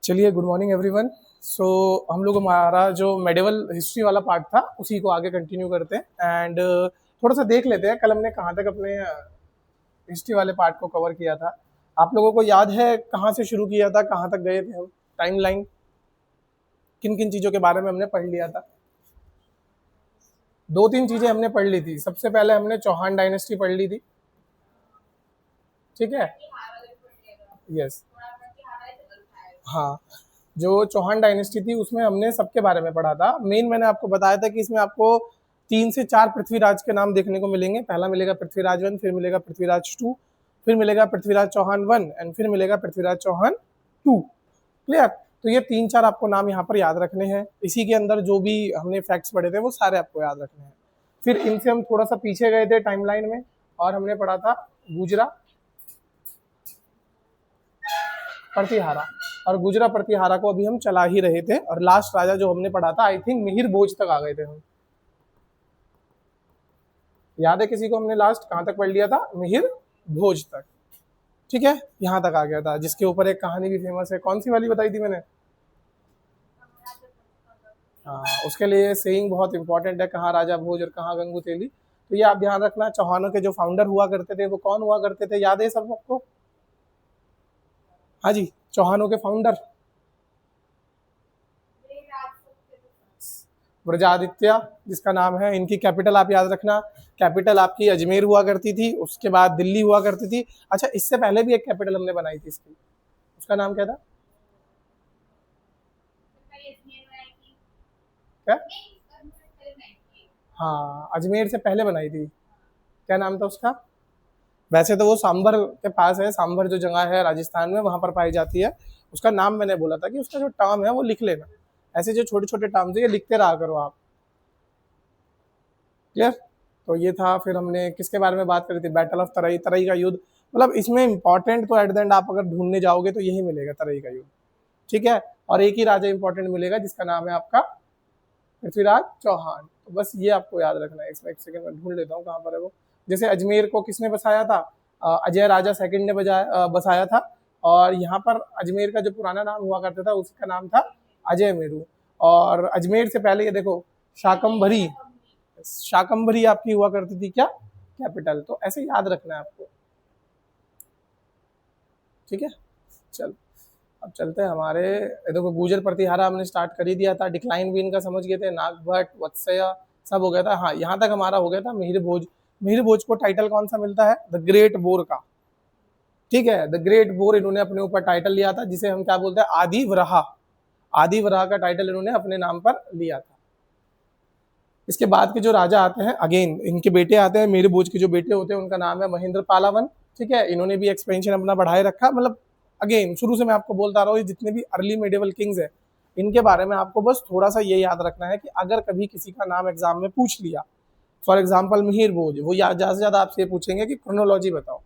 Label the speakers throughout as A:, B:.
A: चलिए, good morning everyone. सो हम लोग हमारा जो मेडिवल हिस्ट्री वाला पार्ट था उसी को आगे कंटिन्यू करते हैं एंड थोड़ा सा देख लेते हैं कल हमने कहाँ तक अपने हिस्ट्री वाले पार्ट को कवर किया था। आप लोगों को याद है कहाँ से शुरू किया था, कहाँ तक गए थे हम, टाइमलाइन किन किन चीज़ों के बारे में हमने पढ़ लिया था? दो तीन चीज़ें हमने पढ़ ली थी। सबसे पहले हमने चौहान डायनेस्टी पढ़ ली थी, ठीक है? यस, हाँ, जो चौहान डायनेस्टी थी उसमें हमने सबके बारे में पढ़ा था। मेन मैंने आपको बताया था कि इसमें आपको 3 से 4 पृथ्वीराज के नाम देखने को मिलेंगे। पहला मिलेगा पृथ्वीराज 1, फिर मिलेगा पृथ्वीराज 2, फिर मिलेगा पृथ्वीराज चौहान 1 एंड फिर मिलेगा पृथ्वीराज चौहान 2। क्लियर? तो ये 3-4 आपको नाम यहाँ पर याद रखने हैं। इसी के अंदर जो भी हमने फैक्ट्स पढ़े थे वो सारे आपको याद रखने हैं। फिर इनसे हम थोड़ा सा पीछे गए थे टाइमलाइन में और हमने पढ़ा था गुजरा प्रतिहारा, और गुजरा प्रतिहारा को अभी हम चला ही रहे थे। और लास्ट राजा जो हमने पढ़ा था, आई थिंक मिहिर भोज तक आ गए थे हम। याद है किसी को हमने लास्ट कहां तक पढ़ लिया था? मिहिर भोज तक, ठीक है, यहां तक आ गया था। जिसके ऊपर एक कहानी भी फेमस है, कौन सी वाली बताई थी मैंने? हाँ, उसके लिए सेइंग बहुत इंपॉर्टेंट है, कहाँ राजा भोज और कहाँ गंगू तेली। तो ये आप ध्यान रखना। चौहानों के जो फाउंडर हुआ करते थे वो कौन हुआ करते थे, याद है सब आपको? हाँ जी, चौहानों के फाउंडर व्रजादित्य जिसका नाम है। इनकी कैपिटल आप याद रखना, कैपिटल आपकी अजमेर हुआ करती थी, उसके बाद दिल्ली हुआ करती थी। अच्छा, इससे पहले भी एक कैपिटल हमने बनाई थी इसकी, उसका नाम क्या था? क्या? हाँ, अजमेर से पहले बनाई थी। क्या नाम था उसका? वैसे तो वो सांभर के पास है, सांभर जो जगह है राजस्थान में वहां पर पाई जाती है। उसका नाम मैंने बोला था कि उसका जो टर्म है वो लिख लेना। ऐसे जो छोटे छोटे टर्म्स है ये लिखते रहा करो आप। क्लियर? तो ये था। फिर हमने किसके बारे में बात करी थी? बैटल ऑफ तराई, तराई का युद्ध। मतलब इसमें इंपॉर्टेंट तो एट द एंड आप अगर ढूंढने जाओगे तो यही मिलेगा, तराई का युद्ध, ठीक है। और एक ही राजा इंपॉर्टेंट मिलेगा जिसका नाम है आपका पृथ्वीराज चौहान। तो बस ये आपको याद रखना है। इसमें एक सेकंड में ढूंढ लेता हूँ कहाँ पर है वो। जैसे अजमेर को किसने बसाया था? अजय राजा सेकंड ने बसाया था। और यहाँ पर अजमेर का जो पुराना नाम हुआ करता था उसका नाम था अजय मेरू। और अजमेर से पहले ये देखो, शाकंभरी, शाकंभरी आपकी हुआ करती थी क्या कैपिटल। तो ऐसे याद रखना है आपको, ठीक है। चल, अब चलते हैं हमारे। देखो, गुजर प्रतिहारा हमने स्टार्ट कर ही दिया था, डिक्लाइन भी इनका समझ गए थे, नागभट्ट, वत्सया सब हो गया था। हाँ, यहाँ तक हमारा हो गया था मिहिर भोज। मिहिर भोज को टाइटल कौन सा मिलता है? द ग्रेट बोर का, ठीक है। द ग्रेट बोर इन्होंने अपने ऊपर टाइटल लिया था, जिसे हम क्या बोलते हैं? आदि वराह। आदि वराह का टाइटल इन्होंने अपने नाम पर लिया था। इसके बाद के जो राजा आते हैं, अगेन इनके बेटे आते हैं। मिहिर भोज के जो बेटे होते हैं उनका नाम है महेंद्र पालावन, ठीक है। इन्होंने भी एक्सपेंशन अपना बढ़ाए रखा। मतलब अगेन शुरू से मैं आपको बोलता रहा हूँ, जितने भी अर्ली मेडिवल किंग्स है इनके बारे में आपको बस थोड़ा सा ये याद रखना है कि अगर कभी किसी का नाम एग्जाम में पूछ लिया, फॉर एग्जाम्पल मिहिर भोज, वो ज़्यादा से ज़्यादा आपसे पूछेंगे कि क्रोनोलॉजी बताओ,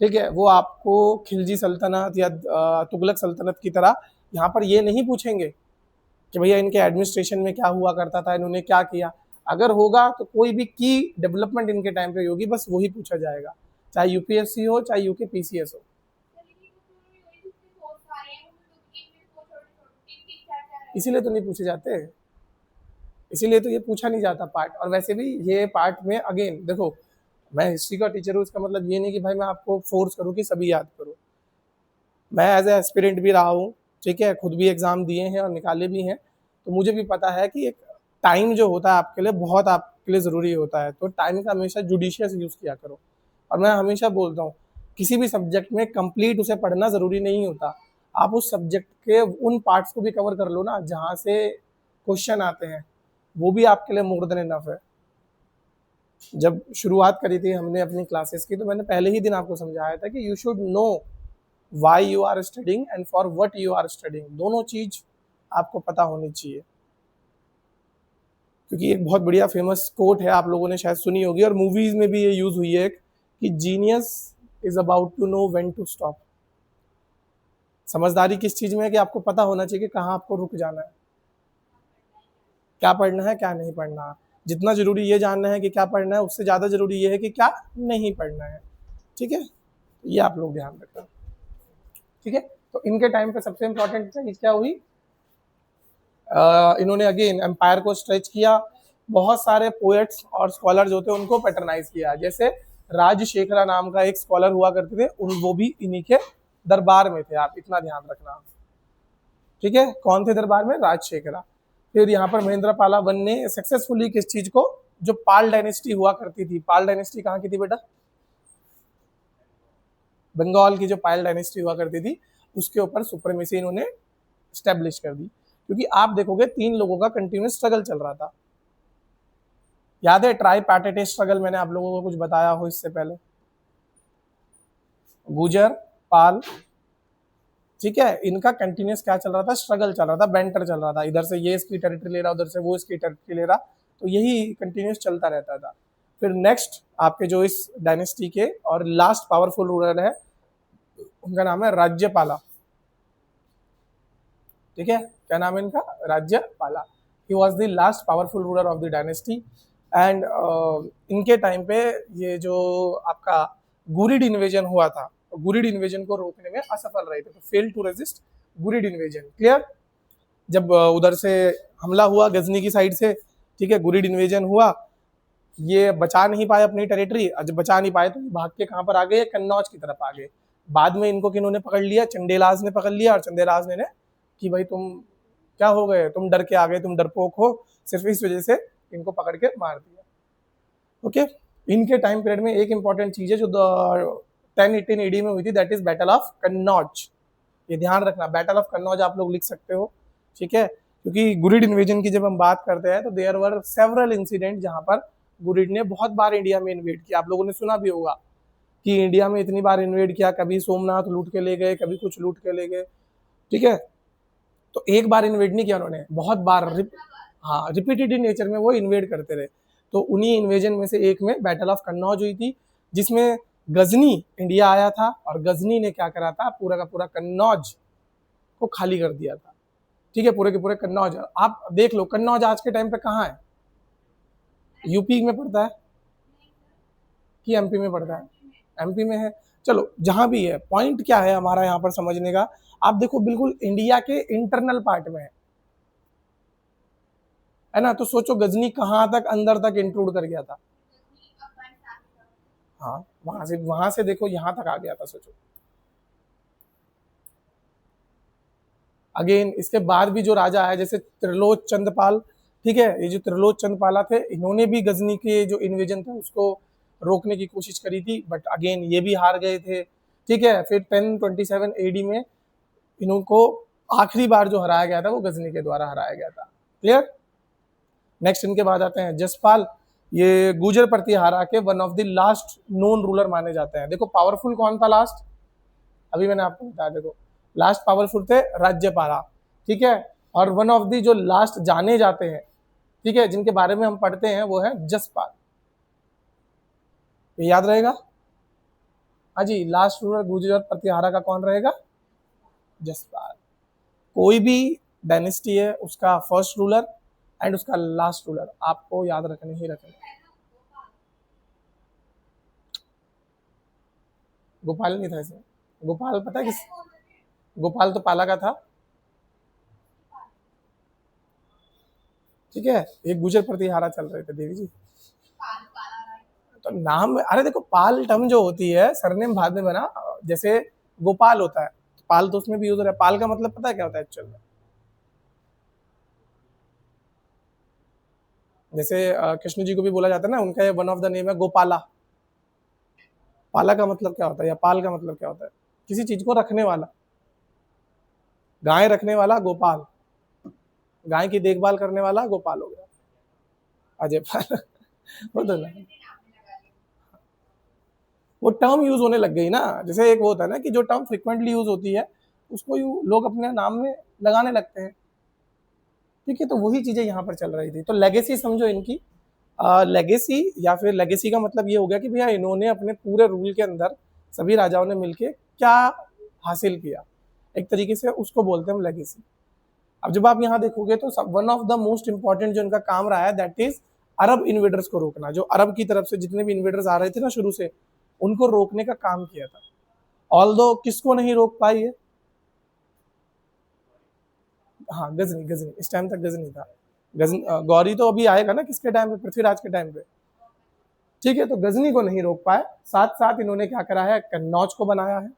A: ठीक है। वो आपको खिलजी सल्तनत या तुगलक सल्तनत की तरह यहाँ पर ये नहीं पूछेंगे कि भैया इनके एडमिनिस्ट्रेशन में क्या हुआ करता था, इन्होंने क्या किया। अगर होगा तो कोई भी की डेवलपमेंट इनके टाइम पे होगी, बस वही पूछा जाएगा, चाहे यूपीएससी हो चाहे यूके पीसीएस हो। इसीलिए तो नहीं पूछे जाते, इसीलिए तो ये पूछा नहीं जाता पार्ट। और वैसे भी ये पार्ट में अगेन देखो, मैं हिस्ट्री का टीचर हूँ, इसका मतलब ये नहीं कि भाई मैं आपको फोर्स करूँ कि सभी याद करो। मैं एज ए एस्पिरेंट भी रहा हूँ, ठीक है, खुद भी एग्जाम दिए हैं और निकाले भी हैं। तो मुझे भी पता है कि एक टाइम जो होता है आपके लिए बहुत आपके लिए ज़रूरी होता है। तो टाइम का हमेशा जुडिशियस यूज़ किया करो। और मैं हमेशा बोलता हूँ, किसी भी सब्जेक्ट में कंप्लीट उसे पढ़ना ज़रूरी नहीं होता। आप उस सब्जेक्ट के उन पार्ट्स को भी कवर कर लो ना जहाँ से क्वेश्चन आते हैं, वो भी आपके लिए मोर देन इनफ है। जब शुरुआत करी थी हमने अपनी क्लासेस की, तो मैंने पहले ही दिन आपको समझाया था कि you should know why you are studying and for what you are studying. दोनों चीज आपको पता होनी चाहिए। क्योंकि एक बहुत बढ़िया फेमस कोट है, आप लोगों ने शायद सुनी होगी और मूवीज में भी ये यूज हुई है कि genius is about to know when to stop. समझदारी किस चीज में है कि आपको पता होना चाहिए कि कहाँ आपको रुक जाना है, क्या पढ़ना है क्या नहीं पढ़ना है। जितना जरूरी ये जानना है कि क्या पढ़ना है, उससे ज्यादा जरूरी ये है कि क्या नहीं पढ़ना है, ठीक है। ये आप लोग ध्यान रखना, ठीक है। तो इनके टाइम पे सबसे इंपॉर्टेंट चीज क्या हुई, इन्होंने अगेन एम्पायर को स्ट्रेच किया, बहुत सारे पोएट्स और स्कॉलर जो थे उनको पैटर्नाइज किया, जैसे राजशेखरा नाम का एक स्कॉलर हुआ करते थे, उन वो भी इन्हीं के दरबार में थे, आप इतना ध्यान रखना, ठीक है। कौन थे दरबार में, राजशेखरा। फिर यहाँ पर महेंद्रपाला वन ने सक्सेसफुली किस चीज को, जो पाल डायनेस्टी हुआ करती थी, पाल डायनेस्टी कहाँ की थी बेटा, बंगाल की जो पाल डायनेस्टी हुआ करती थी उसके ऊपर सुप्रीमेसी इन्होंने स्टैब्लिश कर दी, क्योंकि आप देखोगे 3 लोगों का कंटिन्यूस स्ट्रगल चल रहा था। याद है ट्राइपैर्टाइट स्ट्रगल, मैंने आप लोगों को कुछ बताया हो इससे पहले, गुजर, पाल, ठीक है, इनका कंटिन्यूस क्या चल रहा था, स्ट्रगल चल रहा था, बैंटर चल रहा था, इधर से ये इसकी टेरिटरी ले रहा, उधर से वो इसकी टेरिटरी ले रहा, तो यही कंटिन्यूस चलता रहता था। फिर नेक्स्ट आपके जो इस डायनेस्टी के और लास्ट पावरफुल रूलर है उनका नाम है राज्यपाला, ठीक है, क्या नाम है इनका, Rajyapala. He was the last powerful ruler of the dynasty and इनके टाइम पे ये जो आपका गुरिड इन्वेजन हुआ था, गुरिड इन्वेजन को रोकने में असफल रहे थे, तो fail to resist Ghurid invasion, clear. जब उधर से हमला हुआ गजनी की साइड से, ठीक है, गुरिड इन्वेजन हुआ, ये बचा नहीं पाए अपनी टेरिटरी, जब बचा नहीं पाए तो भाग के कहाँ पर आ गए, कन्नौज की तरफ आ गए। बाद में इनको किन्होंने पकड़ लिया, चंदेलाज ने पकड़ लिया, और चंदेलाज ने कि भाई तुम क्या हो गए, तुम डर के आ गए, तुम डरपोक हो, सिर्फ इस वजह से इनको पकड़ के मार दिया। ओके, इनके टाइम पीरियड में एक इंपॉर्टेंट चीज है जो 1018 एडी में हुई थी, that is battle of Kannauj. ये ध्यान रखना, बैटल ऑफ कन्नौज आप लोग लिख सकते हो, ठीक है, क्योंकि गुरिड इन्वेजन की जब हम बात करते हैं तो देयर वर सेवरल इंसिडेंट जहां पर गुरिड ने बहुत बार इंडिया में इन्वेड किया। आप लोगों ने सुना भी होगा कि इंडिया में इतनी बार इन्वेड किया, कभी सोमनाथ लूट के ले गए, कभी कुछ लूट के ले गए, ठीक है। तो एक बार इन्वेड नहीं किया उन्होंने, बहुत बार, हाँ, रिपीटेड इन नेचर में वो इन्वेड करते रहे। तो उन्हीं इन्वेजन में से एक में बैटल ऑफ कन्नौज हुई थी, जिसमें गजनी इंडिया आया था, और गजनी ने क्या करा था, पूरा का पूरा कन्नौज को खाली कर दिया था, ठीक है, पूरे के पूरे कन्नौज। आप देख लो कन्नौज आज के टाइम पे कहाँ है, यूपी में पड़ता है कि एमपी में पड़ता है, एमपी में है। चलो जहां भी है, पॉइंट क्या है हमारा यहाँ पर समझने का, आप देखो बिल्कुल इंडिया के इंटरनल पार्ट में है ना, तो सोचो गजनी कहाँ तक अंदर तक इंक्लूड कर गया था, हाँ, वहां से देखो यहाँ तक आ गया था, सोचो। अगेन इसके बाद भी जो राजा आए जैसे त्रिलोच चंदपाल, ठीक है, ये जो त्रिलोच चंदपाला थे, इन्होंने भी गजनी के जो इन्वेजन था उसको रोकने की कोशिश करी थी, बट अगेन ये भी हार गए थे, ठीक है। फिर 1027 एडी में इनको आखिरी बार जो हराया गया था वो गजनी के द्वारा हराया गया था, क्लियर। नेक्स्ट इनके बाद आते हैं जसपाल, ये गुजर प्रतिहारा के one of the last known ruler माने जाते हैं। देखो पावरफुल कौन था लास्ट, अभी मैंने आपको बताया, देखो लास्ट पावरफुल थे राज्यपाला, ठीक है, और वन ऑफ दी जो लास्ट जाने जाते हैं, ठीक है, जिनके बारे में हम पढ़ते हैं वो है जसपाल, ये याद रहेगा। हाँ जी, लास्ट रूलर गुजर प्रतिहारा का कौन रहेगा, जसपाल। कोई भी डायनेस्टी है उसका फर्स्ट रूलर एंड उसका लास्ट रूलर आपको याद रखने ही रखने। गोपाल नहीं था इसमें, गोपाल पता है किस, गोपाल तो पाला का था, ठीक है, एक गुजर प्रतिहारा चल रहे थे देवी जी, तो नाम, अरे देखो पाल टर्म जो होती है सरनेम बाद में बना, जैसे गोपाल होता है, पाल तो उसमें भी यूज हो रहा है, पाल का मतलब पता है क्या होता है एक्चुअल में, जैसे कृष्ण जी को भी बोला जाता है ना, उनका ये वन ऑफ द नेम है गोपाला। पाला का मतलब क्या होता है, या पाल का मतलब क्या होता है, किसी चीज को रखने वाला, गाय रखने वाला गोपाल, गाय की देखभाल करने वाला गोपाल हो गया, अजय पाल वो तो ना, वो टर्म यूज होने लग गई ना, जैसे एक वो होता है ना कि जो टर्म फ्रिक्वेंटली यूज होती है उसको लोग अपने नाम में लगाने लगते हैं, ठीक है, तो वही चीजें यहाँ पर चल रही थी। तो लेगेसी समझो इनकी, लेगेसी या फिर लेगेसी का मतलब ये हो गया कि भैया इन्होंने अपने पूरे रूल के अंदर सभी राजाओं ने मिलके क्या हासिल किया, एक तरीके से उसको बोलते हैं हम लेगेसी। अब जब आप यहाँ देखोगे तो one of the most important जो इनका काम रहा है दैट इज अरब इन्वेडर्स को रोकना, जो अरब की तरफ से जितने भी इन्वेडर्स आ रहे थे ना शुरू से, उनको रोकने का काम किया था। ऑल्दो किसको नहीं रोक पाई है, हाँ गजनी, गजनी इस टाइम तक गजनी था। गौरी तो अभी आएगा ना किसके टाइम पे, पृथ्वीराज के टाइम पे। ठीक है, तो गजनी को नहीं रोक पाए। साथ साथ इन्होंने क्या करा है, कन्नौज को बनाया है,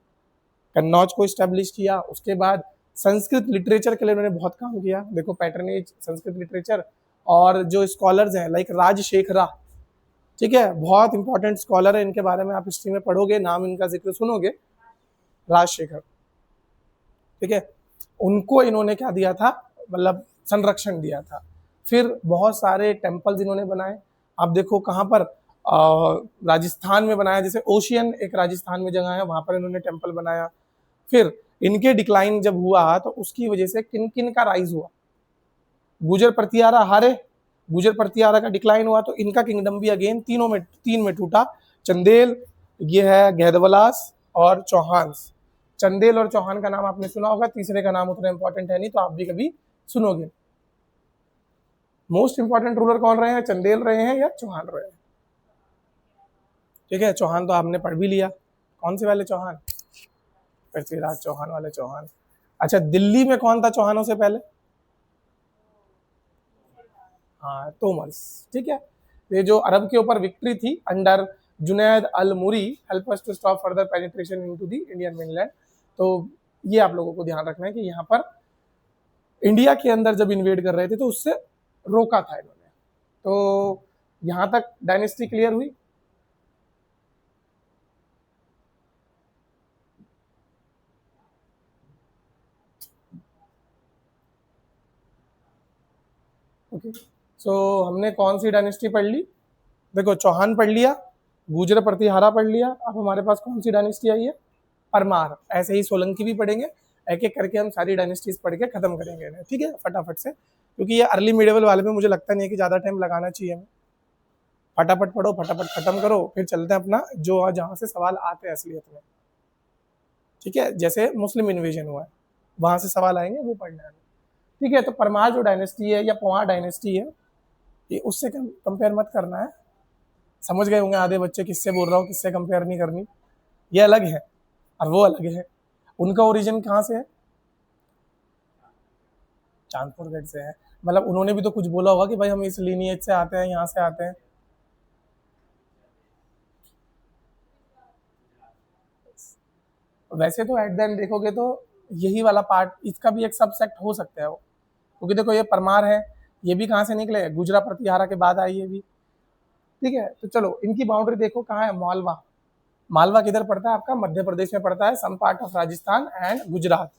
A: कन्नौज को इस्टेब्लिश किया। उसके बाद संस्कृत लिटरेचर के लिए उन्होंने बहुत काम किया। देखो पैटर्नेज संस्कृत लिटरेचर, और जो स्कॉलर्स हैं लाइक राजशेखरा, ठीक है, बहुत इंपॉर्टेंट स्कॉलर है, इनके बारे में आप हिस्ट्री में पढ़ोगे, नाम इनका जिक्र सुनोगे, राजशेखर, ठीक है। उनको इन्होंने क्या दिया था, मतलब संरक्षण दिया था। फिर बहुत सारे टेम्पल्स इन्होंने बनाए। आप देखो कहाँ पर, राजस्थान में बनाया, जैसे ओशियन एक राजस्थान में जगह है, वहां पर इन्होंने टेम्पल बनाया। फिर इनके डिक्लाइन जब हुआ तो उसकी वजह से किन किन का राइज हुआ, गुजर प्रतिहारा हारे, गुजर प्रतिहारा का डिक्लाइन हुआ तो इनका किंगडम भी अगेन तीन में टूटा। चंदेल, ये है गैदवलास और चौहान्स। चंदेल और चौहान का नाम आपने सुना होगा, तीसरे का नाम उतना इंपॉर्टेंट है नहीं, तो आप भी कभी सुनोगे। मोस्ट इंपॉर्टेंट रूलर कौन रहे हैं, चंदेल रहे हैं या चौहान रहे हैं? ठीक है, चौहान तो आपने पढ़ भी लिया, कौन से वाले चौहान, पृथ्वीराज चौहान वाले चौहान। अच्छा, दिल्ली में कौन था चौहानों से पहले? हाँ, तोमर्स, ठीक है। ये जो अरब के ऊपर विक्ट्री थी under Junaid al Murri help us to stop further penetration into the Indian mainland. तो ये आप लोगों को ध्यान रखना है कि यहाँ पर इंडिया के अंदर जब इन्वेड कर रहे थे तो उससे रोका था इन्होंने। तो यहाँ तक डायनेस्टी क्लियर हुई। ओके, सो हमने कौन सी डायनेस्टी पढ़ ली? देखो चौहान पढ़ लिया, गुजर प्रतिहारा पढ़ लिया, अब हमारे पास कौन सी डायनेस्टी आई है, परमार। ऐसे ही सोलंकी भी पढ़ेंगे, एक एक करके हम सारी डायनेस्टीज पढ़ के खत्म करेंगे, ठीक है, फटाफट से, क्योंकि ये अर्ली मिडिवल वाले में मुझे लगता नहीं है कि ज़्यादा टाइम लगाना चाहिए हमें। फटाफट पढ़ो, फटाफट खत्म करो, फिर चलते हैं अपना जो जहाँ से सवाल आते हैं असलियत में, ठीक है। जैसे मुस्लिम इन्वेजन हुआ है, वहाँ से सवाल आएंगे, वो पढ़ना है, ठीक है। तो परमार जो डायनेस्टी है या पंवार डायनेस्टी है, ये उससे कंपेयर मत करना है। समझ गए होंगे आधे बच्चे किससे बोल रहा हूँ, किससे कंपेयर नहीं करनी, ये अलग है और वो अलग है। उनका ओरिजिन कहाँ से है? चांदपुर गेट से है। मतलब उन्होंने भी तो कुछ बोला होगा कि भाई हम इस लीनिएज से आते हैं, यहाँ से आते हैं। वैसे तो एट द एंड देखोगे तो यही वाला पार्ट, इसका भी एक सबसेक्ट हो सकता है वो, क्योंकि देखो ये परमार है, ये भी कहाँ से निकले, गुजरा प्रतिहारा के बाद आई ये भी, ठीक है। तो चलो इनकी बाउंड्री देखो कहाँ है, मालवा। मालवा किधर पड़ता है आपका, मध्य प्रदेश में पड़ता है, some part of Rajasthan and Gujarat.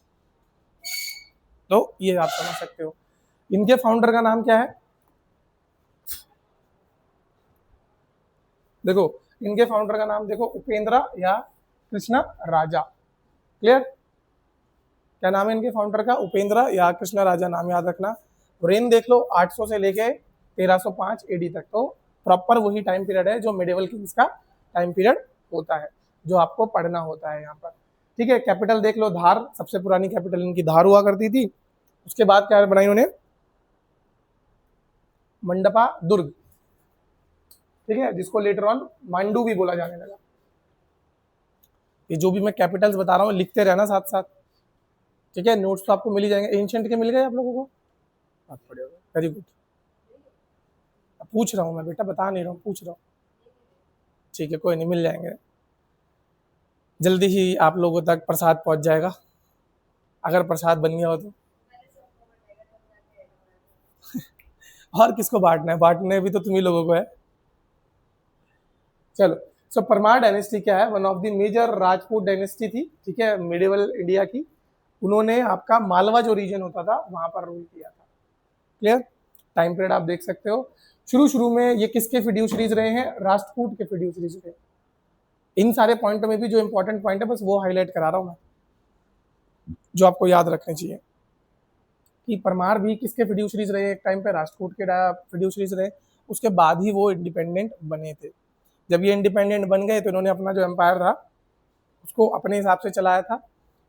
A: तो ये आप समझ सकते हो। इनके फाउंडर का नाम क्या है? देखो इनके फाउंडर का नाम देखो, उपेंद्र या कृष्णा राजा। क्लियर? क्या नाम है इनके फाउंडर का? उपेंद्र या कृष्णा राजा, नाम याद रखना। रेन देख लो 800 से लेके 1305 एडी तक, तो प्रॉपर वही टाइम पीरियड है जो मेडिवल किंग्स का टाइम पीरियड होता है, जो आपको पढ़ना होता है यहाँ पर, ठीक है। कैपिटल देख लो, धार, सबसे पुरानी कैपिटल इनकी धार हुआ करती थी। उसके बाद क्या बनाई उन्होंने, मंडपा दुर्ग, ठीक है, जिसको लेटर ऑन मांडू भी बोला जाने लगा। ये जो भी मैं कैपिटल्स बता रहा हूँ लिखते रहना साथ साथ, ठीक है। नोट्स तो आपको मिल ही जाएंगे। एंशिएंट के मिल गए आप लोगों को? बात पड़े वेरी गुड। पूछ रहा हूँ मैं बेटा, बता नहीं रहा हूँ, पूछ रहा हूँ, ठीक है, कोई नहीं, मिल जाएंगे। जल्दी ही आप लोगों तक प्रसाद पहुंच जाएगा, अगर प्रसाद बन गया हो तो। और किसको बांटना है, बांटने भी तो तुम्ही लोगों को है। चलो, सो परमार डायनेस्टी क्या है, one of the major Rajput dynasty थी, ठीक है, मिडिवल इंडिया की। उन्होंने आपका मालवा जो रीजन होता था वहां पर रूल किया था। क्लियर? टाइम पीरियड आप देख सकते हो। शुरू शुरू में ये किसके फिड्यूशरीज रहे हैं, राष्ट्रकूट के फिड्यूशरीज रहे। इन सारे पॉइंटों में भी जो इंपॉर्टेंट पॉइंट है बस वो हाईलाइट करा रहा हूं मैं, जो आपको याद रखने चाहिए, कि परमार भी किसके फिड्यूशरीज रहे, एक टाइम पे राष्ट्रकूट के फिड्यूशरीज रहे। उसके बाद ही वो इंडिपेंडेंट बने थे। जब ये इंडिपेंडेंट बन गए तो इन्होंने अपना जो एम्पायर था उसको अपने हिसाब से चलाया था।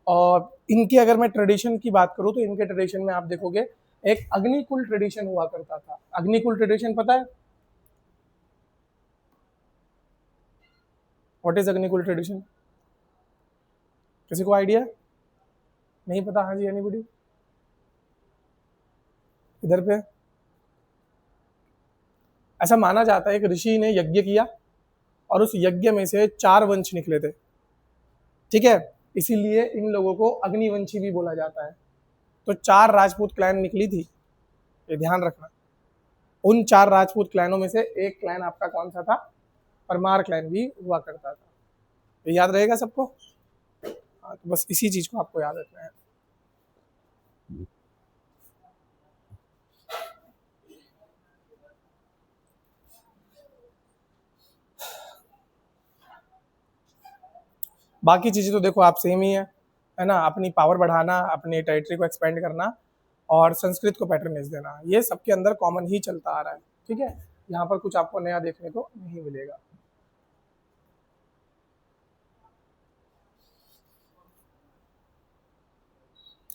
A: और इनकी अगर मैं ट्रेडिशन की बात करूं तो इनके ट्रेडिशन में आप देखोगे एक अग्निकुल ट्रेडिशन हुआ करता था। अग्निकुल ट्रेडिशन पता है? What is Agnikul tradition? किसी को आइडिया? नहीं पता? हाँ जी, एनीबॉडी? इधर पे ऐसा माना जाता है एक ऋषि ने यज्ञ किया और उस यज्ञ में से 4 वंश निकले थे, ठीक है, इसीलिए इन लोगों को अग्निवंशी भी बोला जाता है। तो 4 राजपूत क्लैन निकली थी, ये ध्यान रखना। उन 4 राजपूत क्लैनों में से एक क्लैन आपका कौन सा था? परमार क्लैन भी हुआ करता था। ये याद रहेगा सबको? हाँ, तो बस इसी चीज को आपको याद रखना है। बाकी चीजें तो देखो आप सेम ही है ना, अपनी पावर बढ़ाना, अपनी टेरिटरी को एक्सपेंड करना और संस्कृत को पैटर्नेज देना, ये सबके अंदर कॉमन ही चलता आ रहा है, ठीक है। यहाँ पर कुछ आपको नया देखने को नहीं मिलेगा।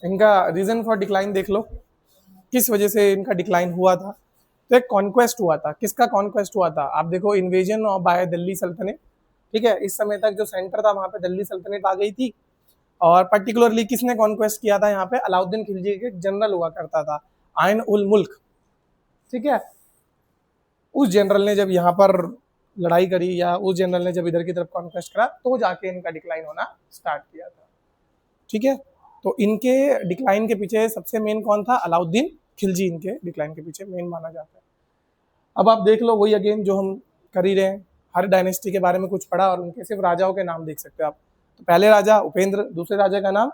A: इनका रीजन फॉर डिक्लाइन देख लो, किस वजह से इनका डिक्लाइन हुआ था। तो एक कॉन्क्वेस्ट हुआ था। किसका कॉन्क्वेस्ट हुआ था? आप देखो, इन्वेजन ऑफ बाय दिल्ली सल्तनत, ठीक है। इस समय तक जो सेंटर था वहां पे दिल्ली सल्तनत आ गई थी, और पर्टिकुलरली किसने कॉन्क्वेस्ट किया था यहाँ पे? अलाउद्दीन खिलजी के जनरल हुआ करता था, आइन उल मुल्क, ठीक है। उस जनरल ने जब यहाँ पर लड़ाई करी, या उस जनरल ने जब इधर की तरफ कॉन्क्वेस्ट करा, तो जाके इनका डिक्लाइन होना स्टार्ट किया था, ठीक है। तो इनके डिक्लाइन के पीछे सबसे मेन कौन था? अलाउद्दीन खिलजी इनके डिक्लाइन के पीछे मेन माना जाता है। अब आप देख लो, वही अगेन जो हम कर ही रहे हैं, हर डायनेस्टी के बारे में कुछ पढ़ा और उनके सिर्फ राजाओं के नाम देख सकते हो आप। तो पहले राजा उपेंद्र, दूसरे राजा का नाम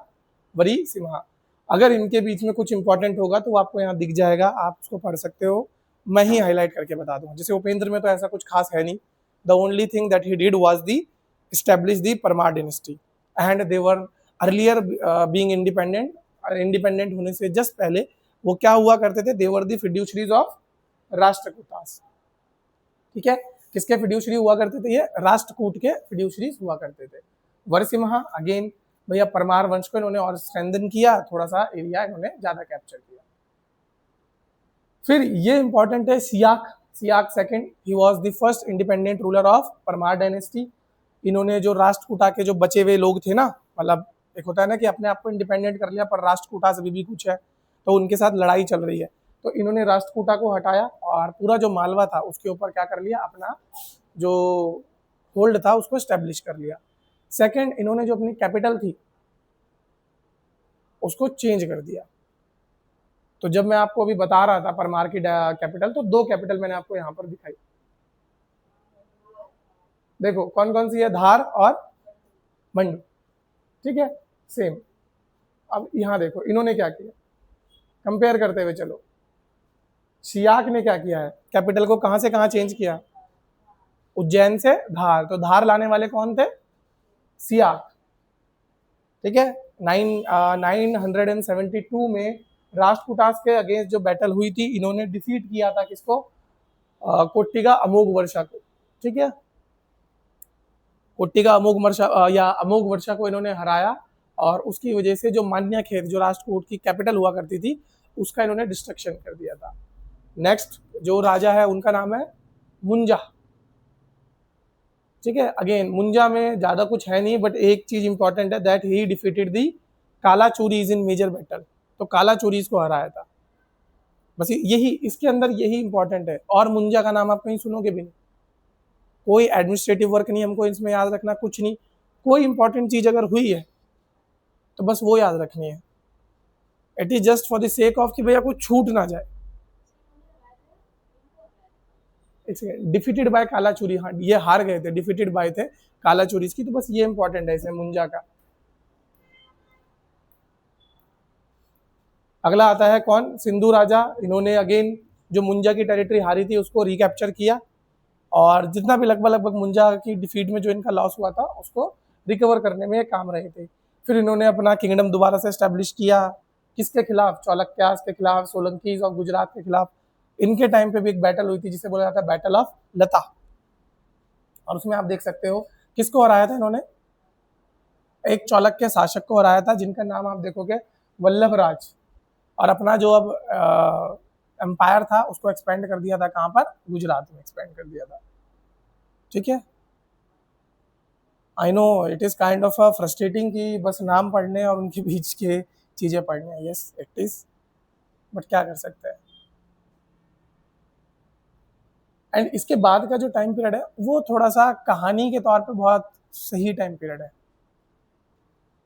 A: वरी सिम्हा। अगर इनके बीच में कुछ इंपॉर्टेंट होगा तो आपको यहाँ दिख जाएगा, आप उसको पढ़ सकते हो, मैं ही हाईलाइट करके बता दूंगा। जैसे उपेंद्र में तो ऐसा कुछ खास है नहीं, the only thing that he did was the establish the Parmar dynasty and they were earlier being independent. Independent होने से जस्ट पहले वो क्या हुआ करते थे? दे वर दी फिड्यूशरीज ऑफ राष्ट्रकूटास, ठीक है। किसके फिड्यूशरी हुआ करते थे? ये राष्ट्रकूट के फिड्यूशरीज हुआ करते थे। वरसिम्हा अगेन भैया परमार वंश को इन्होंने और स्ट्रेंथन किया, थोड़ा सा एरिया इन्होंने ज्यादा कैप्चर किया। फिर ये इंपॉर्टेंट है, Siyaka, Siyaka second, he was the first independent ruler of Parmar dynasty. इन्होंने जो राष्ट्रकूटा के जो बचे हुए लोग थे ना, मतलब एक होता है ना कि अपने आप को इंडिपेंडेंट कर लिया पर राष्ट्रकूटा से भी कुछ है, तो उनके साथ लड़ाई चल रही है, तो इन्होंने राष्ट्रकूटा को हटाया और पूरा जो मालवा था उसके ऊपर क्या कर लिया? अपना जो होल्ड था उसको स्टैब्लिश कर लिया। सेकंड, इन्होंने जो अपनी कैपिटल थी उसको चेंज कर दिया। तो जब मैं आपको अभी बता रहा था परमार की कैपिटल, तो 2 कैपिटल मैंने आपको यहाँ पर दिखाई, देखो कौन कौन सी है? धार और मंडू, ठीक है, सेम। अब यहाँ देखो इन्होंने क्या किया, कंपेयर करते हुए चलो। सियाक ने क्या किया है? कैपिटल को कहां से कहां चेंज किया? उज्जैन से धार, तो धार लाने वाले कौन थे? सियाक, ठीक है। 972 में राष्ट्रकूटास के अगेंस्ट जो बैटल हुई थी, इन्होंने डिफीट किया था किसको? कोट्टिगा अमोघ वर्षा को, ठीक है। कोट्टिगा अमोघ वर्षा या अमोघ वर्षा को इन्होंने हराया, और उसकी वजह से जो मान्या खेत, जो राष्ट्रकूट की कैपिटल हुआ करती थी, उसका इन्होंने डिस्ट्रक्शन कर दिया था। नेक्स्ट जो राजा है उनका नाम है मुंजा, ठीक है। अगेन मुंजा में ज्यादा कुछ है नहीं, बट एक चीज इंपॉर्टेंट है, दैट ही डिफीटेड दी काला चोरीज इन मेजर बैटल, तो काला चोरीज को हराया था। बस यही इसके अंदर यही इंपॉर्टेंट है, और मुंजा का नाम आप कहीं सुनोगे भी नहीं। कोई एडमिनिस्ट्रेटिव वर्क नहीं हमको इसमें याद रखना, कुछ नहीं। कोई इंपॉर्टेंट चीज अगर हुई है तो बस वो याद रखनी है। It is just for the sake of कि भैया कुछ छूट ना जाए। डिफीटेड बाय काला चोरी, हाँ ये हार गए थे, डिफीटेड बाय थे काला चोरी की, तो बस ये इंपॉर्टेंट है इसमें मुंजा का। अगला आता है कौन? सिंधु राजा। इन्होंने अगेन जो मुंजा की टेरिटरी हारी थी उसको रिकैप्चर किया, और जितना भी लगभग लगभग मुंजा की डिफीट में जो इनका लॉस हुआ था उसको रिकवर करने में काम रहे थे। फिर इन्होंने अपना किंगडम दोबारा से एस्टेब्लिश किया, किसके खिलाफ? चालुक्यास के खिलाफ, सोलंकीज ऑफ गुजरात के खिलाफ। इनके टाइम पे भी एक बैटल हुई थी जिसे बोला जाता है बैटल ऑफ लता, और उसमें आप देख सकते हो किसको हराया था इन्होंने? एक चालुक्य शासक को हराया था जिनका नाम आप देखोगे वल्लभ राज, और अपना जो अब एम्पायर था उसको एक्सपेंड कर दिया था, कहां पर? गुजरात में एक्सपेंड कर दिया था, ठीक है। I know it is kind of frustrating कि बस नाम पढ़ने और उनके बीच के चीजें पढ़ने, यस इट इज, बट क्या कर सकते हैं। एंड इसके बाद का जो टाइम पीरियड है वो थोड़ा सा कहानी के तौर पे बहुत सही टाइम पीरियड है।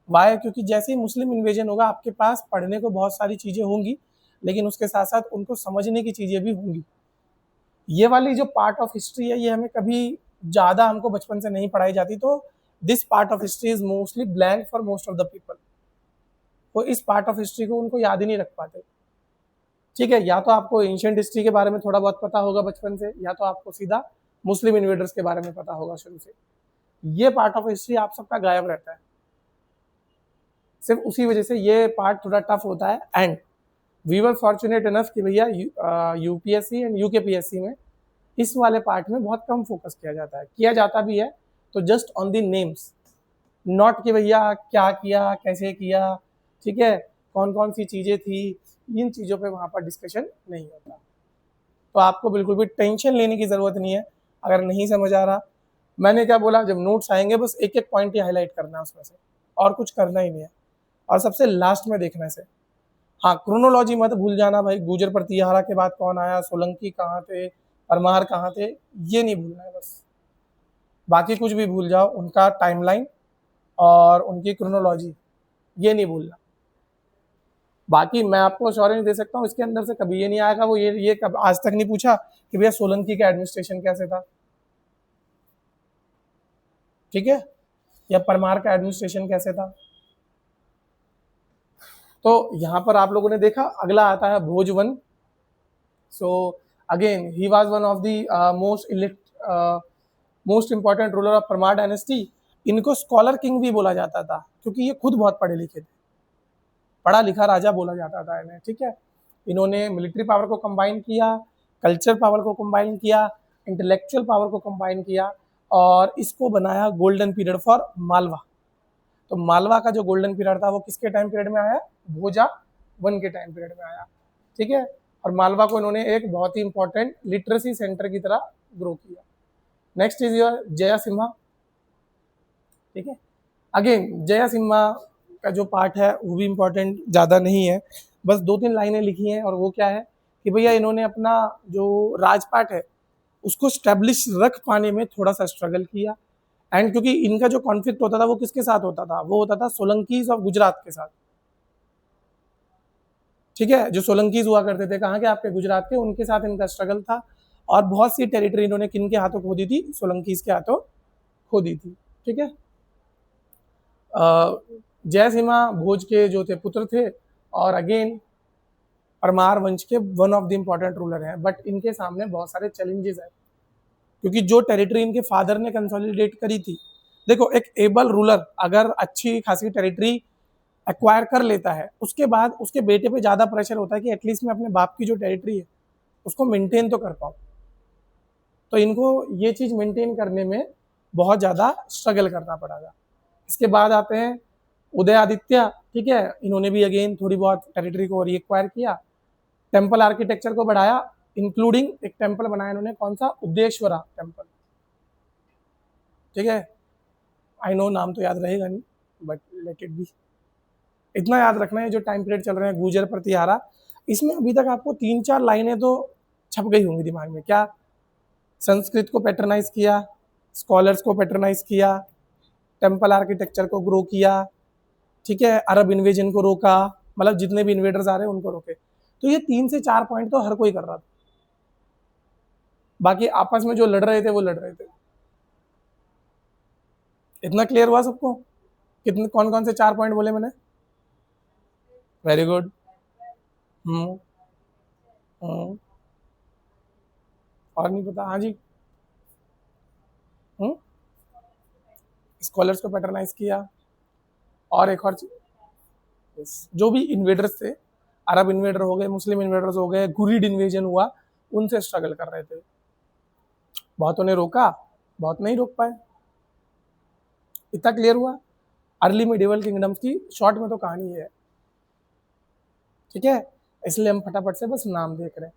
A: वाई? क्योंकि जैसे ही मुस्लिम इन्वेजन होगा आपके पास पढ़ने को बहुत सारी चीज़ें होंगी, लेकिन उसके साथ साथ उनको समझने की चीज़ें भी होंगी। ये वाली जो पार्ट ऑफ हिस्ट्री है ये हमें कभी ज़्यादा हमको बचपन से नहीं पढ़ाई जाती, तो this part of history is mostly blank for most of the people. वो इस पार्ट ऑफ हिस्ट्री को उनको याद ही नहीं रख पाते। ठीक है, या तो आपको एंशिएंट हिस्ट्री के बारे में थोड़ा बहुत पता होगा बचपन से, या तो आपको सीधा मुस्लिम इन्वेडर्स के बारे में पता होगा शुरू से। ये पार्ट ऑफ हिस्ट्री आप सबका गायब रहता है, सिर्फ उसी वजह से ये पार्ट थोड़ा टफ होता है। And we were fortunate enough कि भैया यूपीएससी एंड यूकेपीएससी में इस वाले पार्ट में बहुत कम फोकस किया जाता है, किया जाता भी है तो just on the names, not कि भैया क्या किया, कैसे किया, ठीक है, कौन कौन सी चीज़ें थी, इन चीज़ों पे वहाँ पर डिस्कशन नहीं होता। तो आपको बिल्कुल भी टेंशन लेने की ज़रूरत नहीं है अगर नहीं समझ आ रहा। मैंने क्या बोला, जब नोट्स आएंगे बस एक एक पॉइंट ही हाईलाइट करना है उसमें से, और कुछ करना ही नहीं है, और सबसे लास्ट में देखने से। हाँ, क्रोनोलॉजी मत भूल जाना भाई, गुर्जर प्रतिहारा के बाद कौन आया, सोलंकी कहाँ थे, परमार कहाँ थे, ये नहीं भूलना है बस। बाकी कुछ भी भूल जाओ, उनका टाइमलाइन और उनकी क्रोनोलॉजी ये नहीं भूलना। बाकी मैं आपको श्योरेंस दे सकता हूँ इसके अंदर से कभी ये नहीं आएगा, वो ये कब आज तक नहीं पूछा कि भैया सोलंकी का एडमिनिस्ट्रेशन कैसे था, ठीक है, या परमार का एडमिनिस्ट्रेशन कैसे था। तो यहाँ पर आप लोगों ने देखा, अगला आता है Bhoja. So again he was one of the most important ruler of Parmar dynasty. इनको स्कॉलर किंग भी बोला जाता था क्योंकि ये खुद बहुत पढ़े लिखे थे, पढ़ा लिखा राजा बोला जाता था इन्हें, ठीक है। इन्होंने मिलिट्री पावर को कंबाइन किया, कल्चर पावर को कंबाइन किया, इंटेलेक्चुअल पावर को कंबाइन किया, और इसको बनाया गोल्डन पीरियड फॉर मालवा। तो मालवा का जो गोल्डन पीरियड था वो किसके टाइम पीरियड में आया, भोजा वन के टाइम पीरियड में आया, ठीक है। और मालवा को इन्होंने एक बहुत ही इंपॉर्टेंट लिटरेसी सेंटर की तरह ग्रो किया। Next is your Jaya Simha, ठीक है। अगेन जया सिम्हा का जो पार्ट है वो भी इंपॉर्टेंट ज़्यादा नहीं है, बस 2-3 लाइनें लिखी हैं, और वो क्या है कि भैया इन्होंने अपना जो राजपाट है उसको स्टैब्लिश रख पाने में थोड़ा सा स्ट्रगल किया। एंड क्योंकि इनका जो कॉन्फ्लिक्ट होता था वो किसके साथ होता था, वो होता था सोलंकीज ऑफ गुजरात के साथ, ठीक है। जो सोलंकीज हुआ करते थे कहाँ के, आपके गुजरात के, उनके साथ इनका स्ट्रगल था। और बहुत सी टेरिटरी इन्होंने किन के हाथों खो दी थी, सोलंकीज के हाथों खो दी थी, ठीक है। जय सिम्हा भोज के जो थे पुत्र थे, और अगेन परमार वंश के one of the important ruler हैं, बट इनके सामने बहुत सारे चैलेंजेस हैं क्योंकि जो टेरिटरी इनके फादर ने कंसोलिडेट करी थी, देखो एक एबल रूलर अगर अच्छी खासी टेरिटरी एक्वायर कर लेता है, उसके बाद उसके बेटे पे ज़्यादा प्रेशर होता है कि एटलीस्ट मैं अपने बाप की जो टेरिटरी है उसको मेंटेन तो कर पाऊँ। तो इनको ये चीज़ मेंटेन करने में बहुत ज़्यादा स्ट्रगल करना पड़ेगा। इसके बाद आते हैं उदय आदित्य, ठीक है, इन्होंने भी अगेन थोड़ी बहुत टेरिटरी को रीएक्वायर किया, टेम्पल आर्किटेक्चर को बढ़ाया, इंक्लूडिंग एक टेम्पल बनाया इन्होंने, कौन सा, उद्देश्वरा टेम्पल, ठीक है। आई नो नाम तो याद रहेगा नहीं, बट लेट इट बी। इतना याद रखना है जो टाइम पीरियड चल रहे हैं गुर्जर प्रतिहारा, इसमें अभी तक आपको 3-4 लाइनें तो छप गई होंगी दिमाग में। क्या, संस्कृत को पैटर्नाइज किया, स्कॉलर्स को पैटर्नाइज किया, टेम्पल आर्किटेक्चर को ग्रो किया, ठीक है, अरब इन्वेजन को रोका, मतलब जितने भी इन्वेडर्स आ रहे हैं उनको रोके। तो ये 3 से 4 पॉइंट तो हर कोई कर रहा था, बाकी आपस में जो लड़ रहे थे वो लड़ रहे थे। इतना क्लियर हुआ सबको? कितने, कौन कौन से 4 पॉइंट बोले मैंने? Very good. और नहीं पता? हाँ जी। स्कॉलर्स को पैटर्नाइज किया, और एक और जो भी इन्वेडर्स थे, अरब इन्वेडर हो गए, मुस्लिम इन्वेडर्स हो गए, गुरीड इन्वेजन हुआ, उनसे स्ट्रगल कर रहे थे। बहुतों ने रोका, बहुत नहीं रोक पाए। इतना क्लियर हुआ अर्ली मिडिवल किंगडम्स की शॉर्ट में तो कहानी है, ठीक है। इसलिए हम फटाफट से बस नाम देख रहे हैं।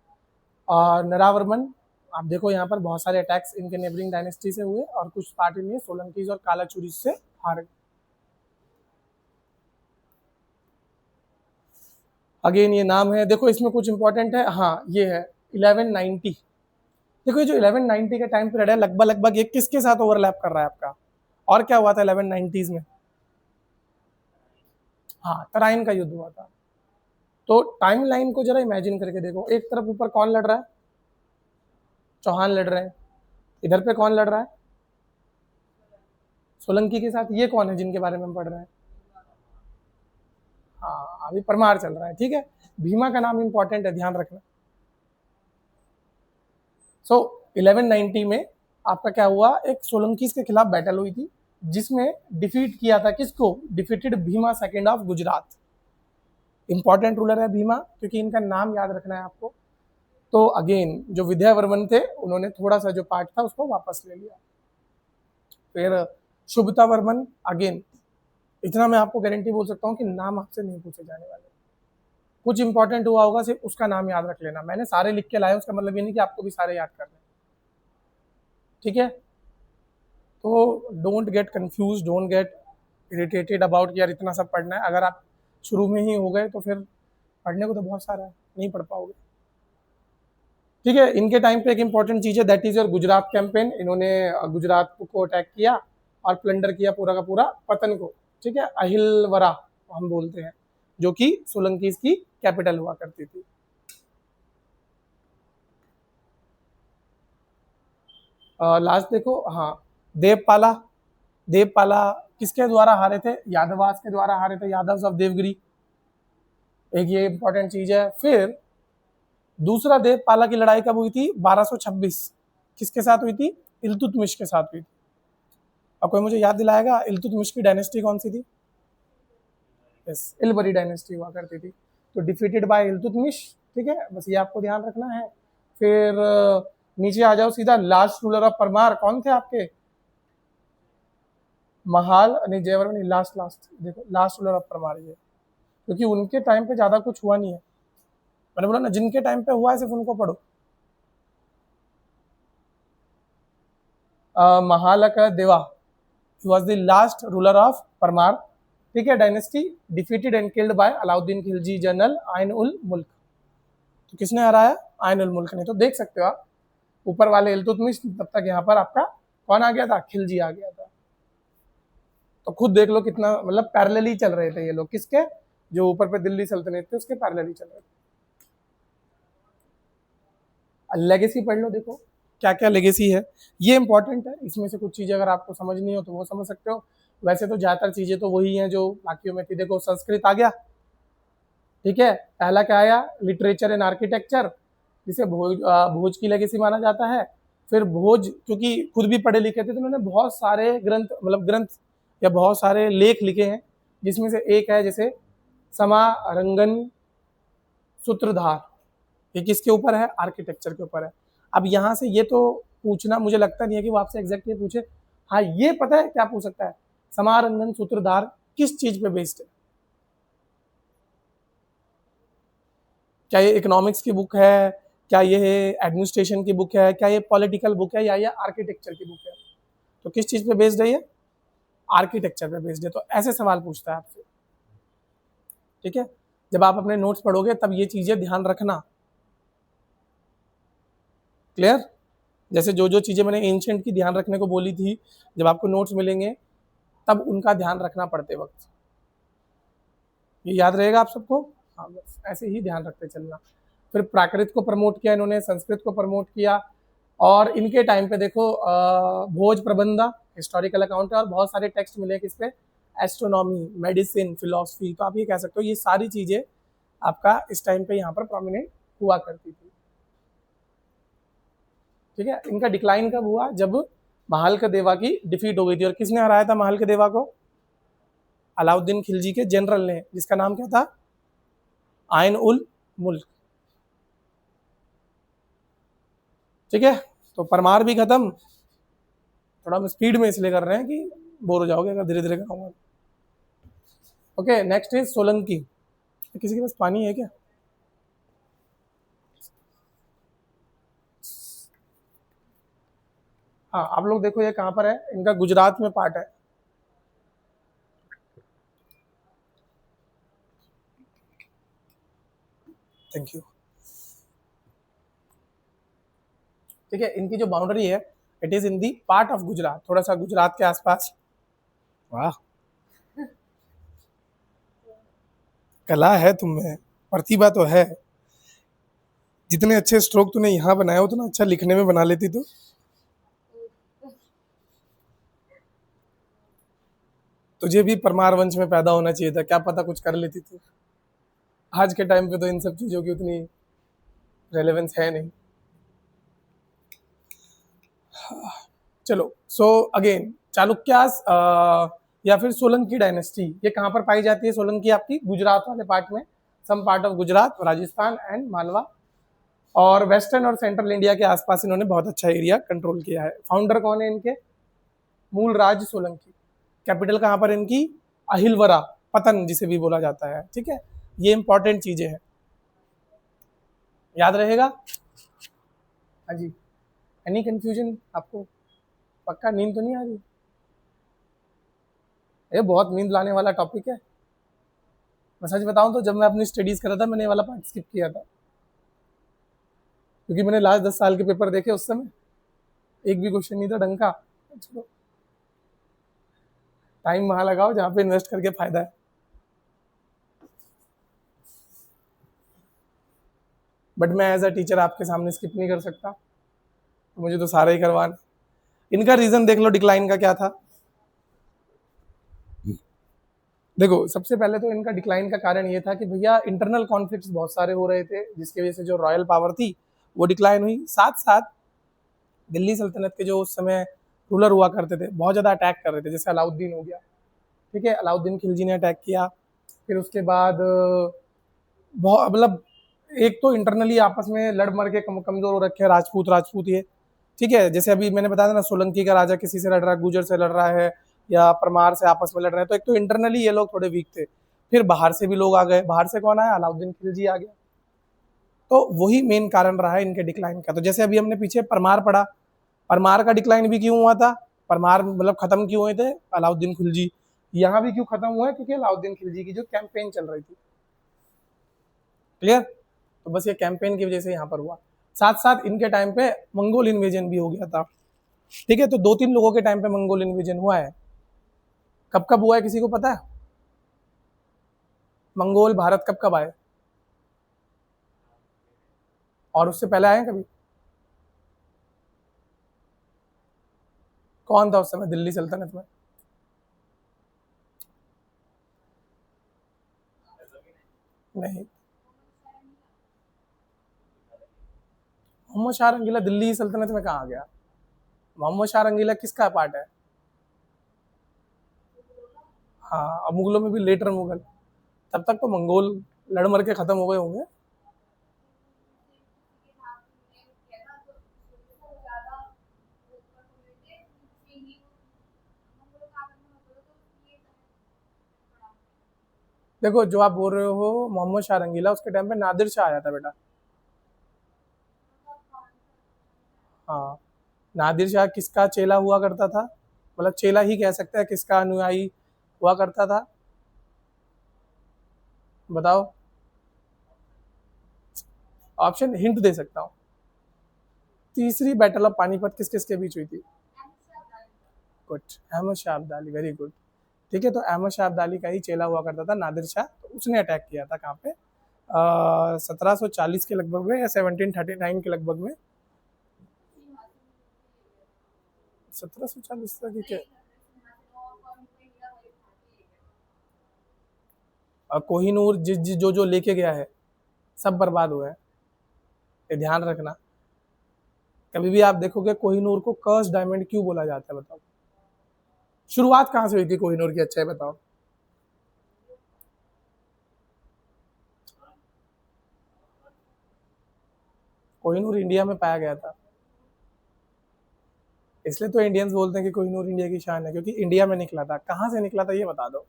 A: और नरावर्मन, आप देखो यहाँ पर बहुत सारे अटैक्स इनके नेबरिंग डायनेस्टी से हुए, और कुछ पार्ट इनमें सोलंकीज और कालाचुरी से हारे। अगेन ये नाम है, देखो इसमें कुछ इंपॉर्टेंट है, हाँ ये है 1190, देखो ये जो 1190 का टाइम पीरियड है लगभग ये किसके साथ ओवरलैप कर रहा है आपका, और क्या हुआ था 1190s में? हाँ, तराइन का युद्ध हुआ था। तो टाइम लाइन को जरा इमेजिन करके देखो, एक तरफ ऊपर कौन लड़ रहा है? चौहान लड़ रहे हैं। इधर पे कौन लड़ रहा है? सोलंकी के साथ। ये कौन है जिनके बारे में हम पढ़ रहे हैं? हाँ, अभी परमार चल रहा है, ठीक है। भीमा का नाम इंपॉर्टेंट है, ध्यान रखना। सो 1190 में आपका क्या हुआ, एक सोलंकीज के खिलाफ बैटल हुई थी, जिसमें डिफीट किया था किसको? Defeated Bhima second of Gujarat. Important ruler है भीमा, क्योंकि इनका नाम याद रखना है आपको। तो अगेन जो विद्यावर्मन थे उन्होंने थोड़ा सा जो पार्ट था उसको वापस ले लिया। फिर शुभता वर्मन, अगेन इतना मैं आपको गारंटी बोल सकता हूँ कि नाम आपसे नहीं पूछे जाने वाले। कुछ इंपॉर्टेंट हुआ होगा, सिर्फ उसका नाम याद रख लेना। मैंने सारे लिख के लाया, उसका मतलब ये नहीं कि आपको भी सारे याद करने, ठीक है। तो don't get confuse, don't get irritated about कि यार इतना सब पढ़ना है। अगर आप शुरू में ही हो गए तो फिर पढ़ने को तो बहुत सारा है, नहीं पढ़ पाओगे, ठीक है। इनके टाइम पे एक इंपॉर्टेंट चीज है, that is your Gujarat campaign. इन्होंने गुजरात को अटैक किया और प्लंडर किया पूरा का पूरा पतन को, ठीक है। अहिलवरा हम बोलते हैं, जो कि सोलंकीज की कैपिटल हुआ करती थी। लास्ट देखो, हाँ, देवपाला। देवपाला किसके द्वारा हारे थे? यादवास के द्वारा हारे थे, यादव ऑफ देवगिरी। एक ये इंपॉर्टेंट चीज है। फिर दूसरा देवपाला की लड़ाई कब हुई थी? 1226। किसके साथ हुई थी? इल्तुतमिश के साथ हुई थी। अब कोई मुझे याद दिलाएगा इल्तुतमिश की डायनेस्टी कौन सी थी? यस, इलबरी डायनेस्टी हुआ करती थी। तो डिफीटेड बाय इल्तुतमिश, ठीक है, बस ये आपको ध्यान रखना है। फिर नीचे आ जाओ सीधा, लास्ट रूलर ऑफ परमार कौन थे आपके? महाल नहीं, जयवर्मन नहीं, लास्ट लास्ट देखो, लास्ट रूलर ऑफ परमार ये, क्योंकि उनके टाइम पे ज्यादा कुछ हुआ नहीं है। मैंने बोला ना, जिनके टाइम पे हुआ है सिर्फ उनको पढ़ो। महाल का देवा, he was the last ruler of Parmar, ठीक है, dynasty, defeated and killed by Alauddin Khilji general आइन उल मुल्क। तो किसने हराया? आइन उल मुल्क ने। तो देख सकते हो आप, ऊपर वाले इल्तुतमिश, तब तक यहाँ पर आपका कौन आ गया था? खिलजी आ गया था। तो खुद देख लो कितना, मतलब पैरेलली चल रहे थे ये लोग, किसके? जो ऊपर पे दिल्ली सल्तनत थे उसके पैरेलली चल रहे थे। लेगेसी पढ़ लो, देखो क्या क्या लेगेसी है, ये इंपॉर्टेंट है। इसमें से कुछ चीजें अगर आपको समझनी हो तो वो समझ सकते हो। वैसे तो ज्यादातर चीजें तो वही हैं जो बाकियों में थी। देखो संस्कृत आ गया, ठीक है। पहला क्या आया? लिटरेचर एंड आर्किटेक्चर, जिसे भोज की लेगेसी माना जाता है। फिर भोज क्योंकि खुद भी पढ़े लिखे थे तो उन्होंने बहुत सारे ग्रंथ, मतलब ग्रंथ या बहुत सारे लेख लिखे हैं, जिसमें से एक है जैसे समारंगन सूत्रधार। ये किसके ऊपर है? आर्किटेक्चर के ऊपर है। अब यहाँ से ये तो पूछना मुझे लगता नहीं है कि वो आपसे एग्जैक्ट ये पूछे। हाँ, ये पता है क्या पूछ सकता है? समारंगन सूत्रधार किस चीज पे बेस्ड है? क्या ये इकोनॉमिक्स की बुक है, क्या ये एडमिनिस्ट्रेशन की बुक है, क्या ये पॉलिटिकल बुक है, या ये आर्किटेक्चर की बुक है? तो किस चीज पे बेस्ड है ये? आर्किटेक्चर पे बेस्ड है। तो ऐसे सवाल पूछता है आपसे, ठीक है। जब आप अपने नोट्स पढ़ोगे तब ये चीजें ध्यान रखना। क्लियर? जैसे जो जो चीजें मैंने एंशिएंट की ध्यान रखने को बोली थी, जब आपको नोट्स मिलेंगे तब उनका ध्यान रखना पड़ते वक्त। ये याद रहेगा आप सबको? हाँ, बस ऐसे ही ध्यान रखते चलना। फिर प्राकृत को प्रमोट किया इन्होंने, संस्कृत को प्रमोट किया। और इनके टाइम पे देखो भोज प्रबंधा हिस्टोरिकल अकाउंट है, और बहुत सारे टेक्स्ट मिले किस पे? Astronomy, medicine, philosophy. तो आप ये कह सकते हो ये सारी चीजें आपका इस टाइम पे यहाँ पर प्रोमिनेंट हुआ करती थी, ठीक है। इनका डिक्लाइन कब हुआ? जब महाल का देवा की डिफीट हो गई थी। और किसने हराया था महाल के देवा को? अलाउद्दीन खिलजी के जनरल ने, जिसका नाम क्या था? आइन उल मुल्क, ठीक है। तो परमार भी खत्म। थोड़ा हम स्पीड में इसलिए कर रहे हैं कि बोर हो जाओगे अगर धीरे धीरे कराऊंगा। Okay, next is Solanki. किसी के पास पानी है क्या? हाँ, आप लोग देखो ये कहाँ पर है, इनका गुजरात में पार्ट है। Thank you. ठीक है, इनकी जो बाउंड्री है it is in the part of Gujarat, थोड़ा सा गुजरात के आसपास। वाह, कला है तुम में, प्रतिभा तो है। जितने अच्छे स्ट्रोक तूने यहाँ बनाया उतना अच्छा लिखने में बना लेती तू। तुझे भी परमार वंश में पैदा होना चाहिए था, क्या पता कुछ कर लेती तू। आज के टाइम पे तो इन सब चीजों की उतनी रेलेवेंस है नहीं। चलो, सो अगेन चालुक्यास या फिर सोलंकी डायनेस्टी, ये कहाँ पर पाई जाती है? सोलंकी आपकी गुजरात वाले पार्ट में, some part of Gujarat, Rajasthan and Malwa, और वेस्टर्न और सेंट्रल इंडिया के आसपास इन्होंने बहुत अच्छा एरिया कंट्रोल किया है। फाउंडर कौन है इनके? मूलराज सोलंकी। कैपिटल कहाँ पर इनकी? अहिलवरा, पतन जिसे भी बोला जाता है। ठीक है, ये इंपॉर्टेंट चीजें हैं, याद रहेगा। हाँ जी, एनी कंफ्यूजन आपको? पक्का नींद तो नहीं आ रही? ये बहुत नींद लाने वाला टॉपिक है। मैं सच बताऊं तो जब मैं अपनी स्टडीज कर रहा था मैंने ये वाला पार्ट स्किप किया था, क्योंकि मैंने लास्ट 10 साल के पेपर देखे, उस समय एक भी क्वेश्चन नहीं था ढंग का। चलो, टाइम वहां लगाओ जहाँ पे इन्वेस्ट करके फायदा है। बट मैं एज अ टीचर आपके सामने स्किप नहीं कर सकता, तो मुझे तो सारा ही करवाना। इनका रीजन देख लो डिक्लाइन का क्या था। देखो, सबसे पहले तो इनका डिक्लाइन का कारण ये था कि भैया इंटरनल कॉन्फ्लिक्ट्स बहुत सारे हो रहे थे, जिसकी वजह से जो रॉयल पावर थी वो डिक्लाइन हुई। साथ साथ दिल्ली सल्तनत के जो उस समय रूलर हुआ करते थे बहुत ज़्यादा अटैक कर रहे थे, जैसे अलाउद्दीन हो गया। ठीक है, अलाउद्दीन खिलजी ने अटैक किया। फिर उसके बाद बहुत मतलब एक तो इंटरनली आपस में लड़ मर के कमजोर हो रखे हैं राजपूत राजपूत ये। ठीक है, जैसे अभी मैंने बताया था ना, सोलंकी का राजा किसी से लड़ रहा है, गुजर से लड़ रहा है या परमार से आपस में लड़ रहे हैं, तो एक तो इंटरनली ये लोग थोड़े वीक थे। फिर बाहर से भी लोग आ गए। बाहर से कौन आया? अलाउद्दीन खिलजी आ गया। तो वही मेन कारण रहा है इनके डिक्लाइन का। तो जैसे अभी हमने पीछे परमार पढ़ा, परमार का डिक्लाइन भी क्यों हुआ था? परमार मतलब खत्म क्यों हुए थे? अलाउद्दीन खिलजी। यहाँ भी क्यों खत्म हुआ है? क्योंकि अलाउद्दीन खिलजी की जो कैंपेन चल रही थी। क्लियर? तो बस ये कैंपेन की वजह से यहाँ पर हुआ। साथ साथ इनके टाइम पे मंगोल इन्वेजन भी हो गया था। ठीक है, तो 2-3 लोगों के टाइम पे मंगोल इन्वेजन हुआ है। कब कब हुआ है किसी को पता है? मंगोल भारत कब कब आए? और उससे पहले आए कभी? कौन था उस समय दिल्ली सल्तनत में? नहीं, मोहम्मद शाह रंगीला दिल्ली सल्तनत में कहाँ आ गया? मोहम्मद शाह रंगीला किसका पार्ट है? हाँ, अब मुगलों में भी लेटर मुगल। तब तक तो मंगोल लड़ मर के खत्म हो गए होंगे। देखो, जो आप बोल रहे हो मोहम्मद शाह रंगीला, उसके टाइम पे नादिर शाह आया था बेटा। हाँ, नादिर शाह किसका चेला हुआ करता था? मतलब चेला ही कह सकते हैं, किसका अनुयायी हुआ करता था? बताओ, ऑप्शन हिंट दे सकता हूँ। तीसरी बैटल ऑफ पानीपत किस किस के बीच हुई थी? Good, Ahmad Shah Abdali, very good. ठीक है, तो अहमद शाह अब्दाली का ही चेला हुआ करता था नादिर शाह, तो उसने अटैक किया था कहाँ पे? 1740 के लगभग में या 1739 के लगभग में। 1740 तक के कोहिनूर जो जो लेके गया है सब बर्बाद हुआ है, ये ध्यान रखना। कभी भी आप देखोगे कोहिनूर को कर्स डायमंड क्यों बोला जाता है? बताओ, शुरुआत कहाँ से हुई थी कोहिनूर की? अच्छा है, बताओ। कोहिनूर इंडिया में पाया गया था, इसलिए तो इंडियंस बोलते हैं कि कोहिनूर इंडिया की शान है, क्योंकि इंडिया में निकला था। कहाँ से निकला था ये बता दो।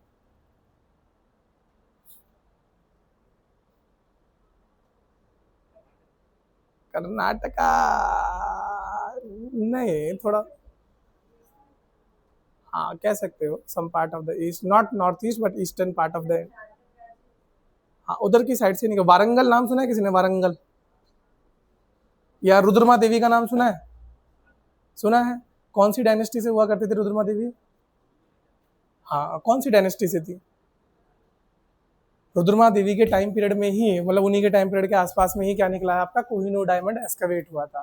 A: कर्नाटका नहीं, थोड़ा हाँ कह सकते हो, some part of the east, not north east but eastern part of the. हाँ, उधर की साइड से निकला। वारंगल नाम सुना है किसी ने? वारंगल या रुद्रमा देवी का नाम सुना है? सुना है? कौन सी डायनेस्टी से हुआ करती थी रुद्रमा देवी? हाँ, कौन सी डायनेस्टी से थी? रुद्रमा देवी के टाइम पीरियड में ही, मतलब उन्हीं के टाइम पीरियड के आसपास में ही क्या निकला है आपका, कोहिनूर डायमंड एक्सकवेट हुआ था।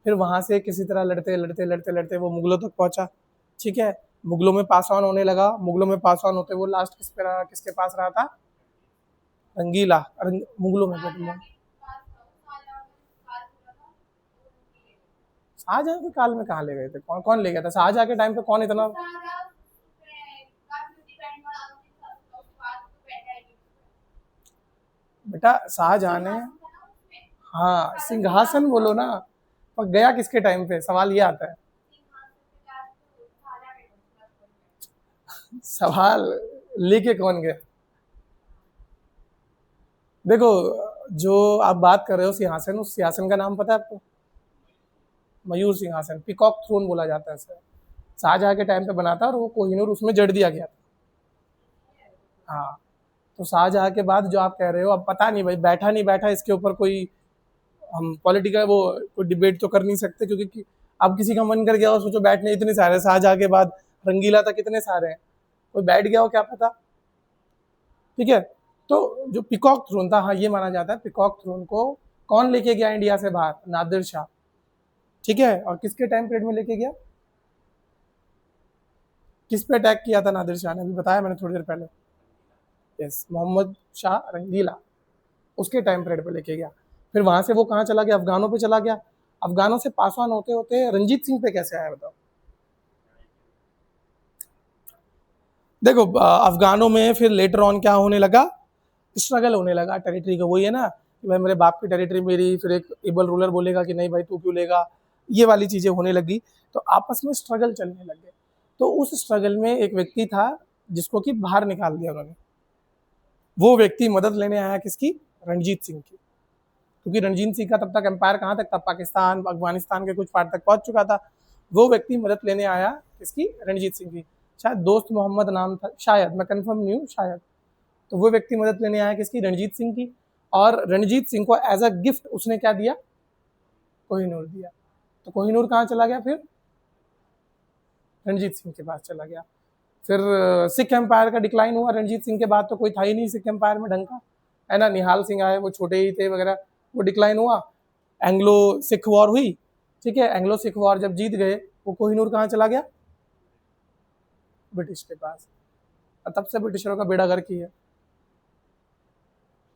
A: फिर वहां से किसी तरह लड़ते लड़ते लड़ते लड़ते वो मुगलों तक पहुंचा। ठीक है, मुगलों में पास ऑन होने लगा, मुगलों में पास ऑन होते वो लास्ट किस पे रहा, किसके पास रहा था? रंगीला। मुगलों में शाहजहां के काल में कहाँ ले गए थे? कौन कौन ले गया था शाहजहां के टाइम पे? कौन इतना? बेटा शाहजहां ने, हाँ सिंहासन बोलो ना, पर गया किसके टाइम पे, सवाल ये आता है। सवाल लेके कौन गया? देखो, जो आप बात कर रहे हो सिंहासन, उस सिंहासन का नाम पता है आपको? मयूर सिंहासन, पिकॉक थ्रोन बोला जाता है इसे। शाहजहां के टाइम पे बना था और वो कोहिनूर उसमें जड़ दिया गया था। हाँ, तो शाहजहां के बाद जो आप कह रहे हो, अब पता नहीं भाई, बैठा नहीं बैठा इसके ऊपर कोई, हम पॉलिटिकल वो कोई डिबेट तो कर नहीं सकते, क्योंकि अब किसी का मन कर गया और सोचो बैठने इतने सारे, शाहजहां के बाद रंगीला तक कितने सारे हैं, कोई बैठ गया हो क्या पता। ठीक है, तो जो पिकॉक थ्रोन था, हाँ ये माना जाता है, पिकॉक थ्रोन को कौन लेके गया इंडिया से बाहर? नादिर शाह। ठीक है, और किसके टाइम पीरियड में लेके गया? किस पे अटैक किया था नादिर शाह ने? अभी बताया मैंने थोड़ी देर पहले। यस, मोहम्मद शाह रंगीला, उसके टाइम पीरियड पे लेके गया। फिर वहां से वो कहाँ चला गया? अफगानों पे चला गया। अफगानों से पास ऑन होते होते रंजीत सिंह पे कैसे आया बताओ? देखो, अफगानों में फिर लेटर ऑन क्या होने लगा, स्ट्रगल होने लगा टेरिटरी का। वही है ना कि भाई मेरे बाप की टेरिटरी मेरी, फिर एक एबल रूलर बोलेगा कि नहीं भाई तू क्यों लेगा, ये वाली चीजें होने लगी। तो आपस में स्ट्रगल चलने लग गए। तो उस स्ट्रगल में एक व्यक्ति था जिसको कि बाहर निकाल दिया उन्होंने। वो व्यक्ति मदद लेने आया किसकी? रणजीत सिंह की। क्योंकि रणजीत सिंह का तब तक एम्पायर कहाँ तक था? पाकिस्तान अफगानिस्तान के कुछ पार्ट तक पहुंच चुका था। वो व्यक्ति मदद लेने आया किसकी? रणजीत सिंह की। शायद दोस्त मोहम्मद नाम था, शायद, मैं कंफर्म नहीं हूँ, शायद। तो वो व्यक्ति मदद लेने आया किसकी? रणजीत सिंह की। और रणजीत सिंह को एज अ गिफ्ट उसने क्या दिया? कोहिनूर दिया। तो कोहिनूर कहाँ चला गया फिर? रणजीत सिंह के पास चला गया। फिर सिख एम्पायर का डिक्लाइन हुआ। रणजीत सिंह के बाद तो कोई था ही नहीं सिख एम्पायर में ढंग का, है ना। निहाल सिंह आए, वो छोटे ही थे वगैरह, वो डिक्लाइन हुआ। एंग्लो सिख वॉर हुई। ठीक है, एंग्लो सिख वॉर जब जीत गए, वो कोहिनूर कहाँ चला गया? ब्रिटिश के पास। तब से ब्रिटिशरों का बेड़ा गर्क ही है।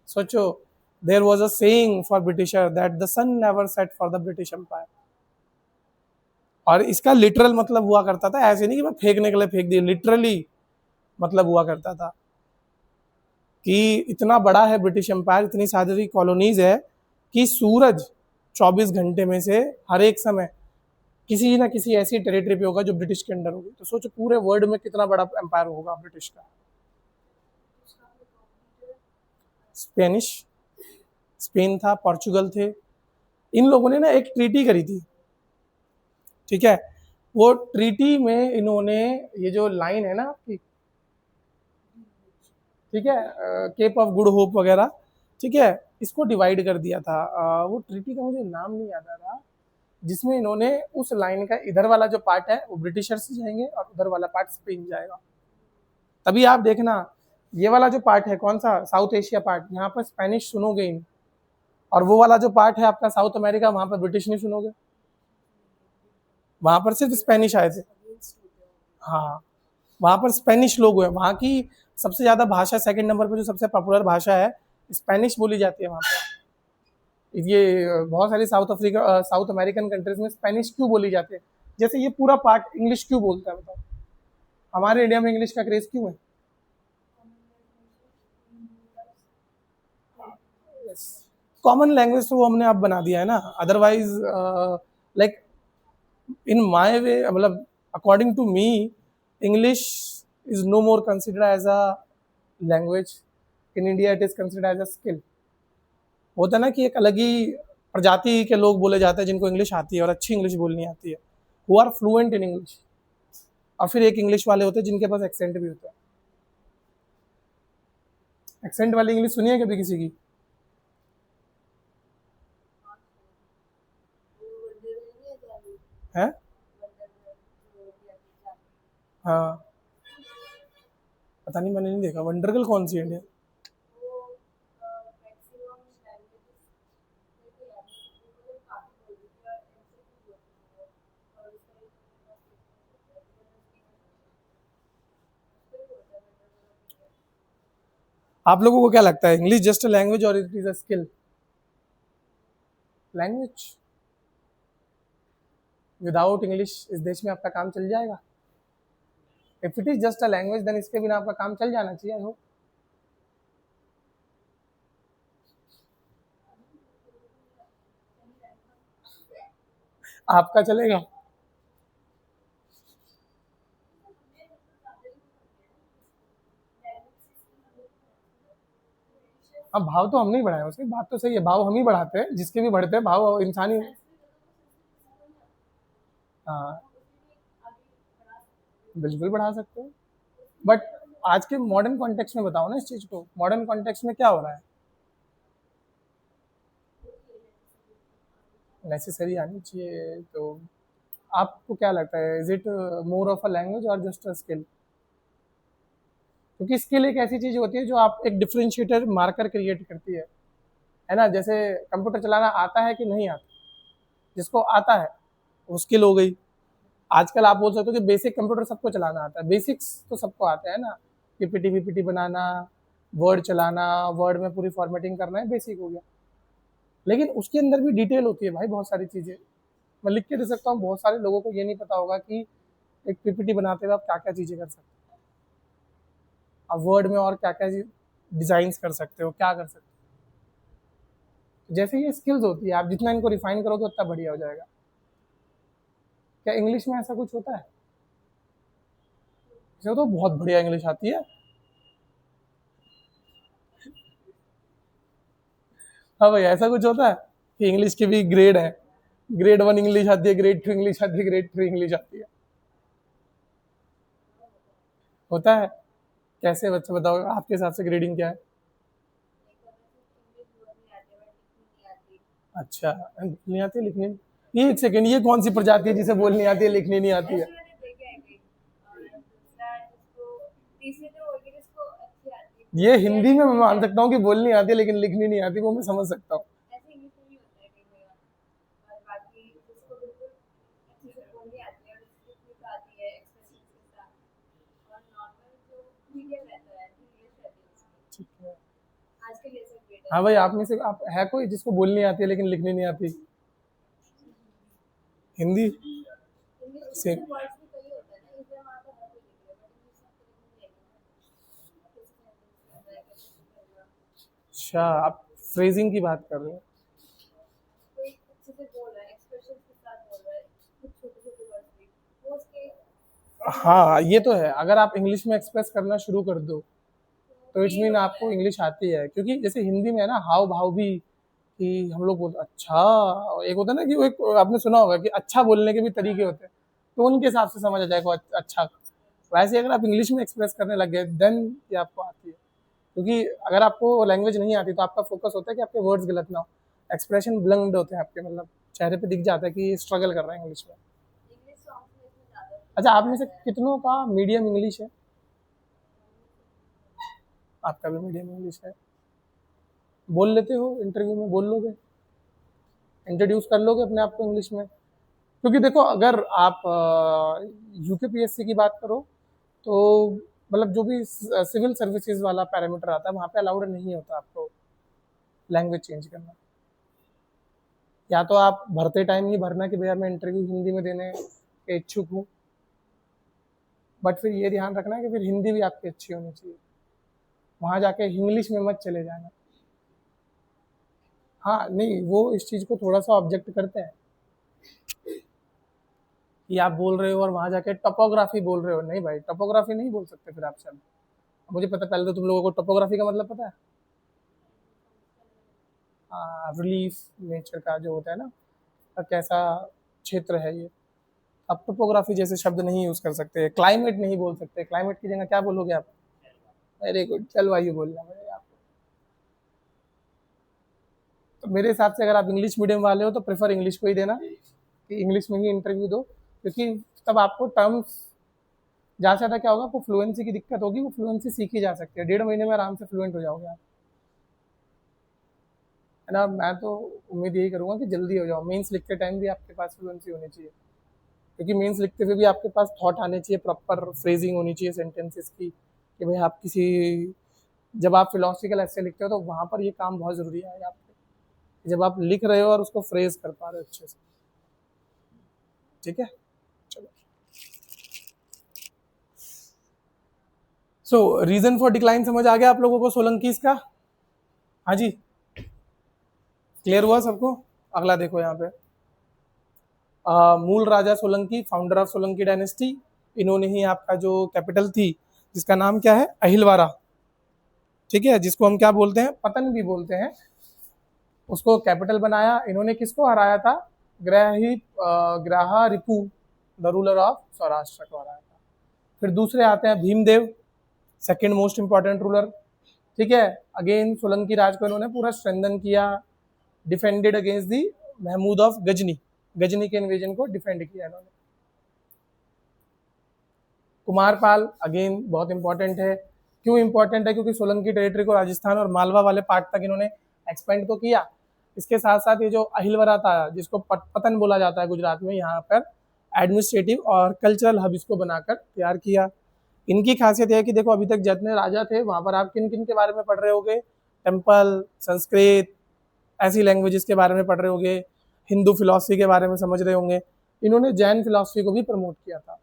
A: सोचो, there was a saying for Britisher that the sun never set for the British Empire. और इसका लिटरल मतलब हुआ करता था, ऐसे नहीं कि मैं फेंकने के लिए फेंक दिया, लिटरली मतलब हुआ करता था कि इतना बड़ा है ब्रिटिश एम्पायर, इतनी सारी कॉलोनीज है कि सूरज 24 घंटे में से हर एक समय किसी ना किसी ऐसी टेरिटरी पे होगा जो ब्रिटिश के अंडर होगी। तो सोचो पूरे वर्ल्ड में कितना बड़ा एम्पायर होगा ब्रिटिश का। स्पेनिश, स्पेन था, पोर्चुगल थे। इन लोगों ने ना एक ट्रीटी करी थी। ठीक है, वो ट्रीटी में इन्होंने ये जो लाइन है ना आपकी, ठीक है, केप ऑफ गुड होप वगैरह, ठीक है, इसको डिवाइड कर दिया था। वो ट्रीटी का मुझे नाम नहीं याद आ रहा, जिसमें इन्होंने उस लाइन का इधर वाला जो पार्ट है वो ब्रिटिशर्स जाएंगे और उधर वाला पार्ट स्पेन जाएगा। तभी आप देखना, ये वाला जो पार्ट है कौन सा, साउथ एशिया पार्ट, यहाँ पर स्पेनिश सुनोगे इन, और वो वाला जो पार्ट है आपका साउथ अमेरिका, वहां पर ब्रिटिश नहीं सुनोगे, वहां पर सिर्फ स्पेनिश आए थे। हाँ, वहां पर स्पेनिश लोग हैं, वहाँ की सबसे ज्यादा भाषा, सेकंड नंबर पर जो सबसे पॉपुलर भाषा है स्पेनिश बोली जाती है वहाँ पर। ये बहुत सारी साउथ अमेरिकन कंट्रीज में स्पेनिश क्यों बोली जाती है? जैसे ये पूरा पार्ट इंग्लिश क्यों बोलता है बताओ? हमारे इंडिया में इंग्लिश का क्रेज क्यों है? कॉमन लैंग्वेज तो वो हमने अब बना दिया है ना, otherwise like in my way, मतलब according to me, English is no more considered as a language in India, it is considered as a skill. होता है ना कि एक अलग ही प्रजाति के लोग बोले जाते हैं जिनको इंग्लिश आती है और अच्छी इंग्लिश बोलनी आती है, who are fluent in English. और फिर एक इंग्लिश वाले होते हैं जिनके पास एक्सेंट भी होता है। एक्सेंट वाली इंग्लिश सुनी है कभी किसी की? है? हाँ, पता नहीं, मैंने नहीं देखा। वंडरगर्ल कौन सी है इंडिया? आप लोगों को क्या लगता है, इंग्लिश जस्ट अ लैंग्वेज और it is a skill? Language. Without English इस देश में आपका काम चल जाएगा? If it is just a language then इसके बिना आपका काम चल जाना चाहिए। हो आपका चलेगा? अब भाव तो हम नहीं बढ़ाए, उसकी बात तो सही है, भाव हम ही बढ़ाते हैं, जिसके भी बढ़ते हैं भाव इंसानी। हाँ, बिल्कुल बढ़ा सकते हैं। बट आज के मॉडर्न कॉन्टेक्स्ट में बताओ ना इस चीज को, मॉडर्न कॉन्टेक्स्ट में क्या हो रहा है? नेसेसरी आनी चाहिए तो। आपको क्या लगता है, is it more of a language और जस्ट अ स्किल? क्योंकि स्किल एक ऐसी चीज होती है जो आप एक डिफरेंशिएटर मार्कर क्रिएट करती है ना? जैसे कंप्यूटर चलाना आता है कि नहीं आता, जिसको आता है वो स्किल हो गई। आजकल आप बोल सकते हो कि बेसिक कंप्यूटर सबको चलाना आता है, बेसिक्स तो सबको आता है ना, पीपीटी वीपीटी बनाना, वर्ड चलाना, वर्ड में पूरी फॉर्मेटिंग करना है, बेसिक हो गया। लेकिन उसके अंदर भी डिटेल होती है भाई, बहुत सारी चीजें। मैं लिख के दे सकता हूँ, बहुत सारे लोगों को ये नहीं पता होगा कि एक पीपीटी बनाते हुए आप क्या क्या चीजें कर सकते हो, आप वर्ड में और क्या क्या डिजाइन कर सकते हो, क्या कर सकते हो। जैसे ये स्किल्स होती है, आप जितना इनको रिफाइन करोगे उतना बढ़िया हो जाएगा। क्या इंग्लिश में ऐसा कुछ होता है? इसे तो बहुत बढ़िया इंग्लिश आती है। हाँ भाई, ऐसा कुछ होता है कि इंग्लिश के भी ग्रेड है? ग्रेड 1 इंग्लिश आती है, ग्रेड 2 इंग्लिश आती है, ग्रेड 3 इंग्लिश आती है। होता है? कैसे बच्चे, बताओ आपके हिसाब से ग्रेडिंग क्या है? अच्छा, नहीं आती लिखने? ये एक सेकंड, ये कौन सी प्रजाति है जिसे बोलनी आती है लिखनी नहीं आती है? ये हिंदी में मैं मान सकता हूँ कि बोलनी आती है लेकिन लिखनी नहीं आती, वो मैं समझ सकता हूँ। ठीक है। हाँ भाई, आप में से आप है कोई जिसको बोलनी आती है लेकिन लिखनी नहीं आती? हिंदी से? अच्छा, आप फ्रेजिंग की बात कर रहे हो? हाँ, ये तो है, अगर आप इंग्लिश में एक्सप्रेस करना शुरू कर दो तो इट्स मीन आपको इंग्लिश आती है। क्योंकि जैसे हिंदी में है ना, हाव भाव भी, कि हम लोग बोलते अच्छा, एक होता है ना कि वो एक आपने सुना होगा कि अच्छा बोलने के भी तरीके होते हैं, तो उनके हिसाब से समझ आ जाएगा अच्छा। वैसे अगर आप इंग्लिश में एक्सप्रेस करने लग गए देन ये आपको आती है। क्योंकि अगर आपको लैंग्वेज नहीं आती तो आपका फोकस होता है कि आपके वर्ड्स गलत ना हो, एक्सप्रेशन ब्लंड होते हैं आपके, मतलब चेहरे पे दिख जाता है कि स्ट्रगल कर रहा है इंग्लिश में। अच्छा, आप में से कितनों का मीडियम इंग्लिश है? आपका भी मीडियम इंग्लिश है? बोल लेते हो इंटरव्यू में, बोल लोगे, इंट्रोड्यूस कर लोगे अपने आप को इंग्लिश में? क्योंकि देखो, अगर आप यूकेपीएससी की बात करो तो मतलब जो भी सिविल सर्विसेज वाला पैरामीटर आता है वहाँ पे अलाउड नहीं होता आपको लैंग्वेज चेंज करना। या तो आप भरते टाइम ही भरना कि भैया मैं इंटरव्यू हिंदी में देने के इच्छुक हूँ, बट फिर ये ध्यान रखना कि फिर हिंदी भी आपकी अच्छी होनी चाहिए, वहाँ जाके इंग्लिश में मत चले जाना। हाँ नहीं, वो इस चीज़ को थोड़ा सा ऑब्जेक्ट करते हैं कि आप बोल रहे हो और वहाँ जाके टपोग्राफी बोल रहे हो। नहीं भाई, टपोग्राफी नहीं बोल सकते फिर आप शब्द। मुझे पता, पहले तो तुम लोगों को टपोग्राफी का मतलब पता है? रिलीफ नेचर का जो होता है ना, कैसा क्षेत्र है ये। आप टोपोग्राफी जैसे शब्द नहीं यूज कर सकते, क्लाइमेट नहीं बोल सकते, क्लाइमेट की जगह क्या बोलोगे आप? वेरी गुड, जलवायु बोलना पड़ेगा आपको। तो मेरे हिसाब से अगर आप इंग्लिश मीडियम वाले हो तो प्रेफर इंग्लिश को ही देना, कि इंग्लिश में ही इंटरव्यू दो, क्योंकि तब आपको टर्म्स ज़्यादा से ज़्यादा क्या होगा, आपको फ्लुएंसी की दिक्कत होगी, वो फ्लुएंसी सीखी जा सकती है, 1.5 महीने में आराम से फ्लुएंट हो जाओगे आप, है ना। मैं तो उम्मीद यही करूँगा कि जल्दी हो जाओ, मेंस लिखते टाइम भी आपके पास फ्लुएंसी होनी चाहिए, क्योंकि मेंस लिखते हुए भी आपके पास थॉट आने चाहिए, प्रॉपर फ्रेजिंग होनी चाहिए सेंटेंसेस की, कि भाई आप किसी, जब आप फिलोसफिकल ऐसे लिखते हो तो वहाँ पर ये काम बहुत ज़रूरी है आपके, जब आप लिख रहे हो और उसको फ्रेज कर पा रहे हो अच्छे से, ठीक है। चलो, सो रीजन फॉर डिक्लाइन समझ आ गया आप लोगों को सोलंकीज का? हाँ जी, क्लियर हुआ सबको? अगला देखो यहाँ पे, Mularaja Solanki, founder of Solanki dynasty, इन्होंने ही आपका जो कैपिटल थी जिसका नाम क्या है, अहिलवारा, ठीक है, जिसको हम क्या बोलते हैं, पतन भी बोलते हैं, उसको कैपिटल बनाया। इन्होंने किसको हराया था, Graharipu, the ruler of Saurashtra को हराया था। फिर दूसरे आते हैं Bhimdev, second most important ruler, ठीक है। अगेन सोलंकी राज को इन्होंने पूरा स्ट्रेंथन किया, defended against the Mahmud of Ghazni, Ghazni के इन्वेजन को डिफेंड किया इन्होंने। कुमारपाल अगेन बहुत इंपॉर्टेंट है, क्यों इंपॉर्टेंट है, क्योंकि सोलंकी टेरिटरी को राजस्थान और मालवा वाले पार्ट तक इन्होंने एक्सपेंड तो किया, इसके साथ साथ ये जो अहिलवरा था जिसको पतन बोला जाता है गुजरात में, यहाँ पर एडमिनिस्ट्रेटिव और कल्चरल हब इसको बनाकर तैयार किया। इनकी खासियत है कि देखो अभी तक जितने राजा थे वहाँ पर आप किन किन के बारे में पढ़ रहे होगे, टेम्पल, संस्कृत, ऐसी लैंग्वेजेस के बारे में पढ़ रहे होंगे, हिंदू फिलॉसफी के बारे में समझ रहे होंगे। इन्होंने जैन फिलॉसफी को भी प्रमोट किया था,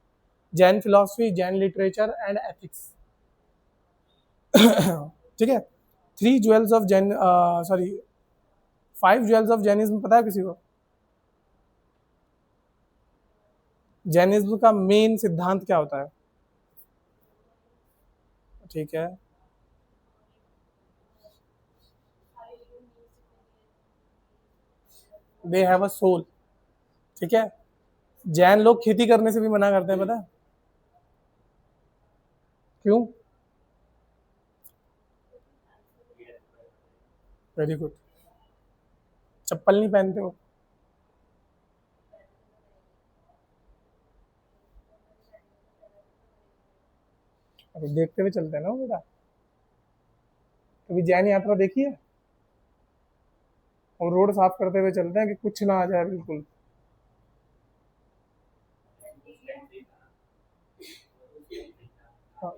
A: Jain philosophy, Jain literature and ethics, ठीक है। 3 jewels of Jain, sorry 5 jewels of Jainism पता है किसी को? जैनिज्म का मेन सिद्धांत क्या होता है? ठीक है, दे हैव अ सोल, ठीक है। जैन लोग खेती करने से भी मना करते हैं, पता है क्यों? वेरी गुड, चप्पल नहीं पहनते हो? अभी देखते हुए चलते हैं ना वो बेटा, कभी जैन यात्रा देखी है? और रोड साफ करते हुए चलते हैं कि कुछ ना आ जाए बिल्कुल। हाँ,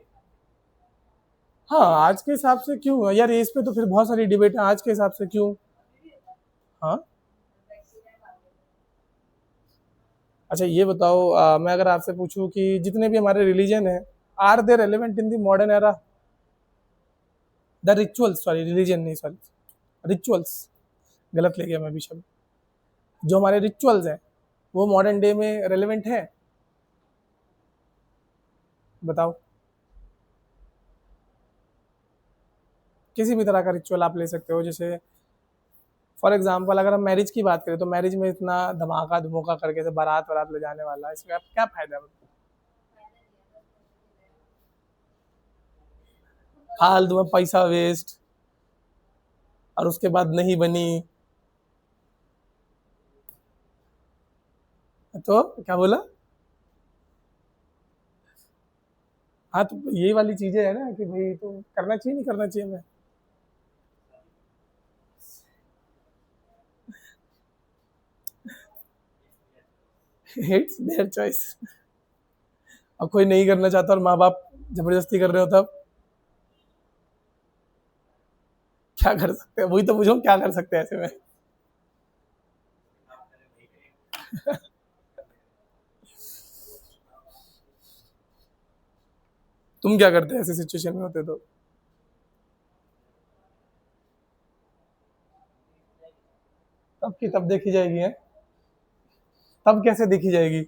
A: हाँ, आज के हिसाब से क्यों यार, इस पे तो फिर बहुत सारी डिबेट है, आज के हिसाब से क्यों? हाँ, अच्छा ये बताओ, मैं अगर आपसे पूछूं कि जितने भी हमारे रिलीजन है, are they relevant in the modern era? The rituals, sorry religion नहीं, सॉरी रिचुअल्स, गलत ले गया मैं भी शब्द, जो हमारे रिचुअल्स हैं वो मॉडर्न डे में रेलिवेंट है? बताओ, किसी भी तरह का रिचुअल आप ले सकते हो, जैसे फॉर एग्जाम्पल अगर हम मैरिज की बात करें तो मैरिज में इतना धमाका धुमोका करके से बारात वारात ले जाने वाला है, इसमें आप क्या फायदा है? फालतू में पैसा वेस्ट, और उसके बाद नहीं बनी तो क्या बोला? हाँ, तो यही वाली चीजें है ना कि भाई तो करना चाहिए नहीं करना चाहिए हमें? It's their choice. अब कोई नहीं करना चाहता और माँ बाप जबरदस्ती कर रहे हो तब क्या कर सकते हैं? वही तो पूछो क्या कर सकते हैं ऐसे में। तुम क्या करते हैं ऐसे सिचुएशन में होते तो? तब की तब देखी जाएगी है, तब कैसे देखी जाएगी?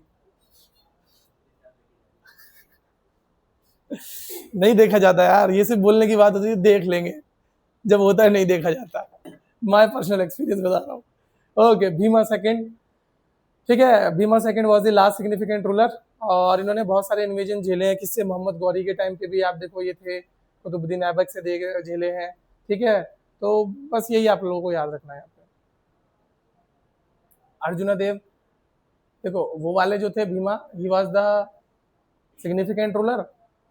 A: नहीं देखा जाता यार, ये सिर्फ बोलने की बात होती है, देख लेंगे, जब होता है नहीं देखा जाता। माय पर्सनल एक्सपीरियंस बता रहा हूँ। ओके, भीमा सेकंड, ठीक है, Bhima second was the last significant ruler, और इन्होंने बहुत सारे इन्वेजन झेले हैं, किससे, मोहम्मद गौरी के टाइम पे भी आप देखो ये थे, कुतुबुद्दीन ऐबक से झेले हैं, ठीक है। तो बस यही आप लोगों को याद रखना है यहाँ पे। अर्जुना देव, देखो वो वाले जो थे भीमा, ही was the significant ruler.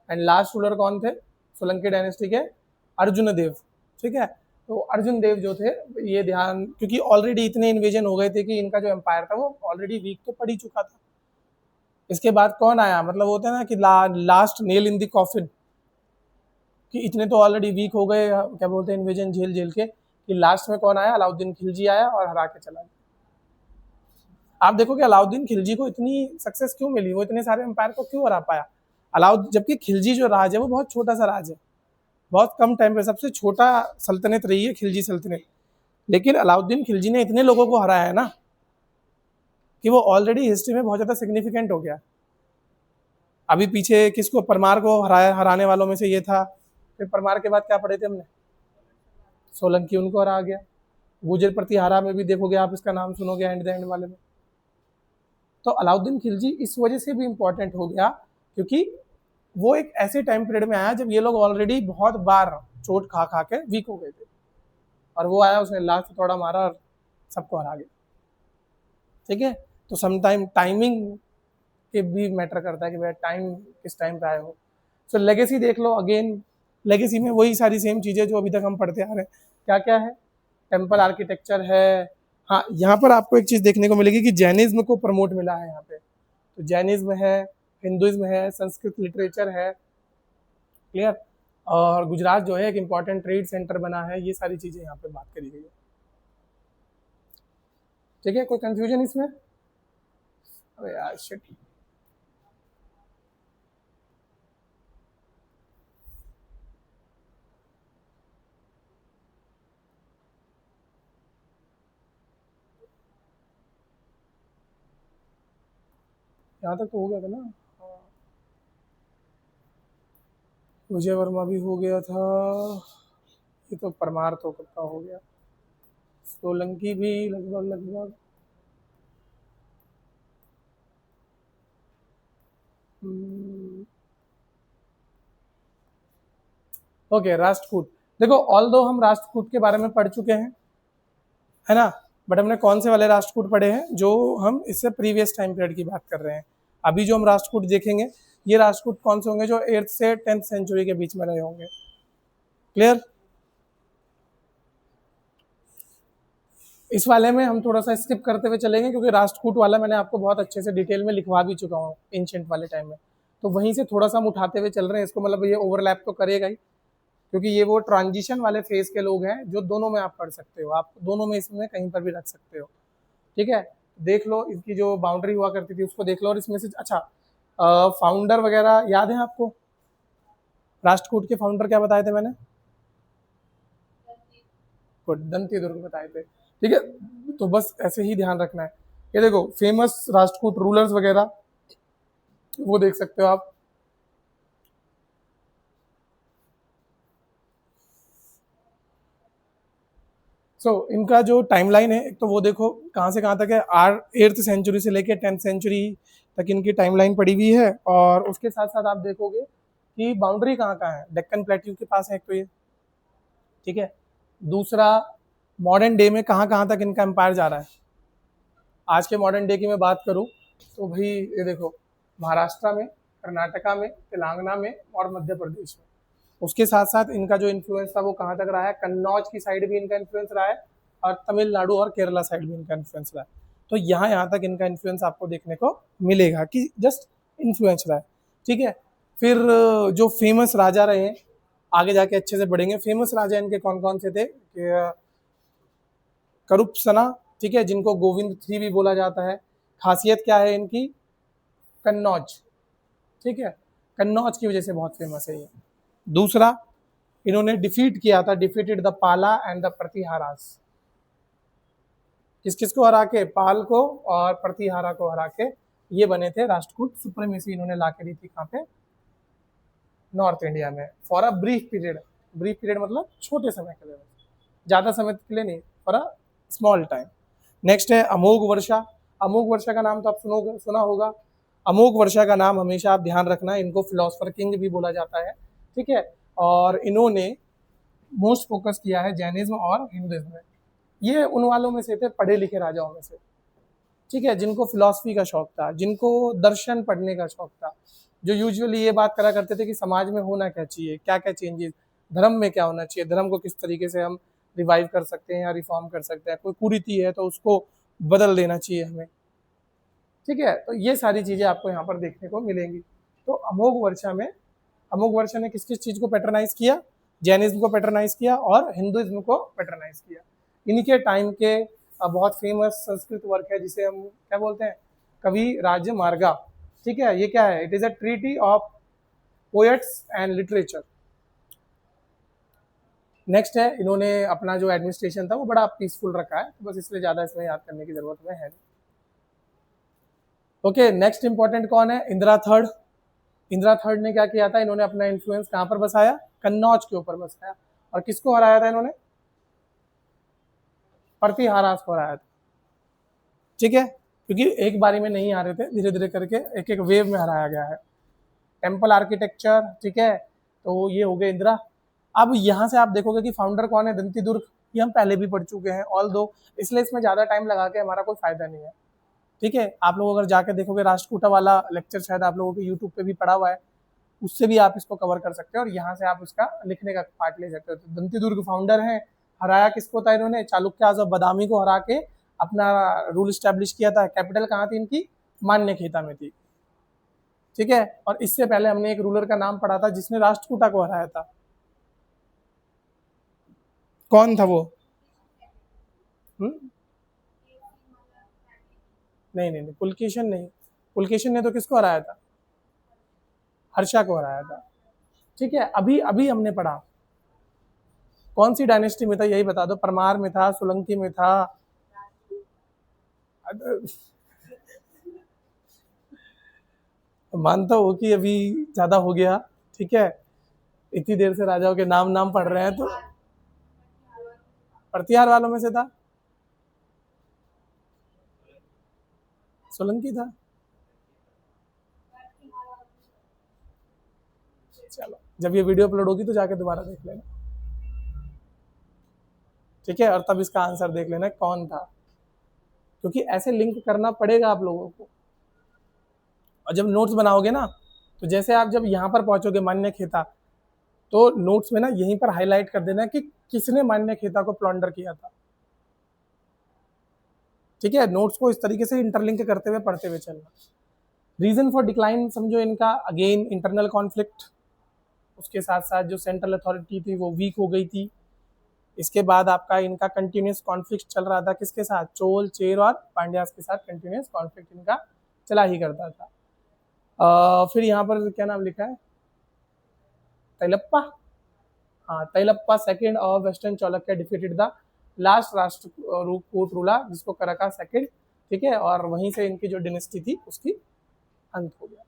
A: And last ruler कौन थे? सोलंकी डायनेस्टी के अर्जुन देव। ठीक है, तो अर्जुन देव जो थे, ये ध्यान, क्योंकि ऑलरेडी इतने इन्वेजन हो गए थे कि इनका जो एम्पायर था वो ऑलरेडी वीक तो पड़ ही चुका था। इसके बाद कौन आया, मतलब होता है ना कि last nail in the coffin, कि इतने तो ऑलरेडी वीक हो गए, क्या बोलते हैं, इन्वेजन झेल झेल के, कि लास्ट में कौन आया? अलाउद्दीन खिलजी आया और हरा के चला गया। आप देखो कि अलाउद्दीन खिलजी को इतनी सक्सेस क्यों मिली, वो इतने सारे एम्पायर को क्यों हरा पाया? जबकि खिलजी जो राज है वो बहुत छोटा सा राज है, बहुत कम टाइम पे सबसे छोटा सल्तनत रही है खिलजी सल्तनत, लेकिन अलाउद्दीन खिलजी ने इतने लोगों को हराया है ना कि वो ऑलरेडी हिस्ट्री में बहुत ज़्यादा सिग्निफिकेंट हो गया। अभी पीछे किसको, परमार को हराने वालों में से ये था। फिर परमार के बाद क्या पढ़े थे हमने? सोलंकी, उनको हरा गया। गुजर प्रतिहारा में भी देखोगे आप, इसका नाम सुनोगे एंड द एंड वाले में। तो अलाउद्दीन खिलजी इस वजह से भी इंपॉर्टेंट हो गया क्योंकि वो एक ऐसे टाइम पीरियड में आया जब ये लोग ऑलरेडी बहुत बार चोट खा खा के वीक हो गए थे, और वो आया, उसने लास्ट थोड़ा मारा और सबको हरा गया। ठीक है, तो समटाइम टाइमिंग के भी मैटर करता है कि भाई टाइम किस टाइम पे आए हो। सो लेगेसी देख लो, अगेन लेगेसी में वही सारी सेम चीज़ें जो अभी तक हम पढ़ते आ रहे हैं। क्या क्या है? टेम्पल आर्किटेक्चर है। हाँ, यहाँ पर आपको एक चीज़ देखने को मिलेगी कि जैनिज्म को प्रमोट मिला है यहाँ पे। तो जैनिज्म है, हिंदुइज्म है, संस्कृत लिटरेचर है, क्लियर। और गुजरात जो है एक इम्पॉर्टेंट ट्रेड सेंटर बना है, ये सारी चीज़ें यहाँ पे बात करी गई है। ठीक है, कोई कंफ्यूजन इसमें? अरे यार शिट, यहाँ तक तो हो गया था ना। विजय वर्मा भी हो गया था, ये तो परमार तो कब का हो गया, सोलंकी भी लगभग लगभग। ओके, राष्ट्रकूट। देखो, ऑल दो हम राष्ट्रकूट के बारे में पढ़ चुके हैं, है ना, बट हमने कौन से वाले राष्ट्रकूट पढ़े हैं? जो हम इससे प्रीवियस टाइम पीरियड की बात कर रहे हैं। अभी जो हम राष्ट्रकूट देखेंगे, ये राष्ट्रकूट कौन से होंगे? जो 8th से 10th सेंचुरी के बीच में रहे होंगे। क्लियर? इस वाले में हम थोड़ा सा स्किप करते हुए चलेंगे क्योंकि राष्ट्रकूट वाला मैंने आपको बहुत अच्छे से डिटेल में लिखवा भी चुका हूँ एंशिएंट वाले टाइम में, तो वहीं से थोड़ा सा हम उठाते हुए चल रहे हैं इसको, मतलब ये ओवरलैप तो करेगा ही क्योंकि ये वो ट्रांजिशन वाले फेज के लोग हैं जो दोनों में आप पढ़ सकते हो, आप दोनों में इसमें कहीं पर भी रख सकते हो। ठीक है, देख लो इसकी जो बाउंड्री हुआ करती थी उसको देख लो, और इसमें से अच्छा फाउंडर वगैरह याद है आपको? राष्ट्रकूट के फाउंडर क्या बताए थे मैंने? दंती दुर्ग बताए थे। ठीक है, तो बस ऐसे ही ध्यान रखना है। ये देखो फेमस राष्ट्रकूट रूलर्स वगैरह वो देख सकते हो आप। इनका जो टाइमलाइन है, एक तो वो देखो कहाँ से कहाँ तक है, 8th सेंचुरी से लेके 10th सेंचुरी तक इनकी टाइमलाइन पड़ी हुई है, और उसके साथ साथ आप देखोगे कि बाउंड्री कहाँ कहाँ है, डेक्कन प्लेट्यू के पास है एक तो ये। ठीक है, दूसरा मॉडर्न डे में कहाँ कहाँ तक इनका एम्पायर जा रहा है। आज के मॉडर्न डे की मैं बात करूँ तो भाई ये देखो, महाराष्ट्र में, कर्नाटका में, तेलंगाना में और मध्य प्रदेश में। उसके साथ साथ इनका जो इन्फ्लुएंस था वो कहाँ तक रहा है, कन्नौज की साइड भी इनका इन्फ्लुएंस रहा है, और तमिलनाडु और केरला साइड भी इनका इन्फ्लुएंस रहा है। तो यहाँ तक इनका इन्फ्लुएंस आपको देखने को मिलेगा कि जस्ट इन्फ्लुएंस रहा है। ठीक है, फिर जो फेमस राजा रहे हैं, आगे जाके अच्छे से बढ़ेंगे। फेमस राजा इनके कौन कौन से थे? करूपसना, ठीक है, जिनको गोविंद III भी बोला जाता है। खासियत क्या है इनकी? कन्नौज। ठीक है, कन्नौज की वजह से बहुत फेमस है ये। दूसरा, इन्होंने डिफीट किया था, डिफीटेड द पाला एंड द प्रतिहारास। किस किस को हरा के? पाल को और प्रतिहारा को हरा के ये बने थे राष्ट्रकूट। सुप्रीमेसी इन्होंने ला के दी थी कहाँ पे? नॉर्थ इंडिया में, for a brief period. Brief period मतलब छोटे समय के लिए, ज़्यादा समय के लिए नहीं, for a small time. Next है अमोघ वर्षा। अमोघ वर्षा का नाम तो आप सुना होगा। अमोघ वर्षा का नाम हमेशा आप ध्यान रखना, इनको फिलोसफर किंग भी बोला जाता है। ठीक है, और इन्होंने मोस्ट फोकस किया है जैनिज्म और हिंदुइज्म में। ये उन वालों में से थे, पढ़े लिखे राजाओं में से, ठीक है, जिनको फिलॉसफी का शौक था, जिनको दर्शन पढ़ने का शौक था। जो यूजुअली ये बात करा करते थे कि समाज में होना क्या चाहिए, क्या क्या चेंजेस, धर्म में क्या होना चाहिए, धर्म को किस तरीके से हम रिवाइव कर सकते हैं या रिफॉर्म कर सकते हैं, कोई कुरीति है तो उसको बदल देना चाहिए हमें। ठीक है, तो ये सारी चीज़ें आपको यहाँ पर देखने को मिलेंगी। तो अमोघ वर्षा ने किस किस चीज़ को पैटर्नाइज किया, जैनिज्म को पैटर्नाइज किया और हिंदुइज्म को पैटर्नाइज किया। इनके टाइम के बहुत फेमस संस्कृत वर्क है जिसे हम क्या बोलते हैं, कवि राजमार्गा। ठीक है, ये क्या है, it is a treaty of poets and literature. Next है, इन्होंने अपना जो एडमिनिस्ट्रेशन था वो बड़ा पीसफुल रखा है, तो बस इसलिए ज़्यादा इसमें याद करने की जरूरत में है। ओके, नेक्स्ट इंपॉर्टेंट कौन है, इंदिरा थर्ड। इंदिरा थर्ड ने क्या किया था, इन्होंने अपना इन्फ्लुएंस कहाँ पर बसाया, कन्नौज के ऊपर बसाया। और किसको हराया था इन्होंने, प्रतिहारास को हराया था। ठीक है, क्योंकि एक बारी में नहीं आ रहे थे, धीरे धीरे करके एक एक वेव में हराया गया है। टेम्पल आर्किटेक्चर, ठीक है, तो ये हो गए इंदिरा। अब यहाँ से आप देखोगे कि फाउंडर कौन है, दंती दुर्ग, ये हम पहले भी पढ़ चुके हैं ऑल दो, इसलिए इसमें ज़्यादा टाइम लगा के हमारा कोई फायदा नहीं है। ठीक है, आप लोग अगर जाके देखोगे राष्ट्रकूटा वाला लेक्चर शायद आप लोगों के यूट्यूब पे भी पड़ा हुआ है, उससे भी आप इसको कवर कर सकते हो और यहाँ से आप इसका लिखने का पार्ट ले सकते हो। तो दंती दुर्ग फाउंडर है, हराया किसको था इन्होंने, चालुक्य आज़ बदामी को हरा के अपना रूल स्टैब्लिश किया था। कैपिटल कहाँ थी इनकी, मान्यखेता में थी। ठीक है, और इससे पहले हमने एक रूलर का नाम पढ़ा था जिसने राष्ट्रकूटा को हराया था, कौन था वो? नहीं नहीं नहीं, पुलकेशन नहीं, पुलकेशन ने तो किसको हराया था, हर्षा को हराया था। ठीक है, अभी अभी हमने पढ़ा, कौन सी डायनेस्टी में था यही बता दो, परमार में था, सोलंकी में था? मानता हूँ कि अभी ज्यादा हो गया। ठीक है, इतनी देर से राजाओं के नाम नाम पढ़ रहे हैं, तो प्रतिहार वालों में से था, सोलंकी था। चलो, जब ये वीडियो अपलोड होगी तो जाके दोबारा देख लेना। ठीक है, और तब इसका आंसर देख लेना कौन था, क्योंकि ऐसे लिंक करना पड़ेगा आप लोगों को। और जब नोट्स बनाओगे ना, तो जैसे आप जब यहाँ पर पहुंचोगे मान्यखेता, तो नोट्स में ना यहीं पर हाईलाइट कर देना कि किसने मान्यखेता को प्लॉन्डर किया था। ठीक है, नोट्स को इस तरीके से इंटरलिंक करते हुए पढ़ते हुए चलना। रीजन फॉर डिक्लाइन समझो इनका, अगेन इंटरनल कॉन्फ्लिक्ट, उसके साथ साथ जो सेंट्रल अथॉरिटी थी वो वीक हो गई थी। इसके बाद आपका इनका कंटिन्यूस कॉन्फ्लिक्ट चल रहा था किसके साथ, चोल, चेर और पांड्यास के साथ कंटिन्यूस कॉन्फ्लिक्ट इनका चला ही करता था। फिर यहाँ पर क्या नाम लिखा है, तैलप्पा, हाँ Tailappa second of western Chalukya defeated the last Rashtrakuta ruler जिसको करका सेकंड। ठीक है, और वहीं से इनकी जो डिनेस्टी थी उसकी अंत हो गया।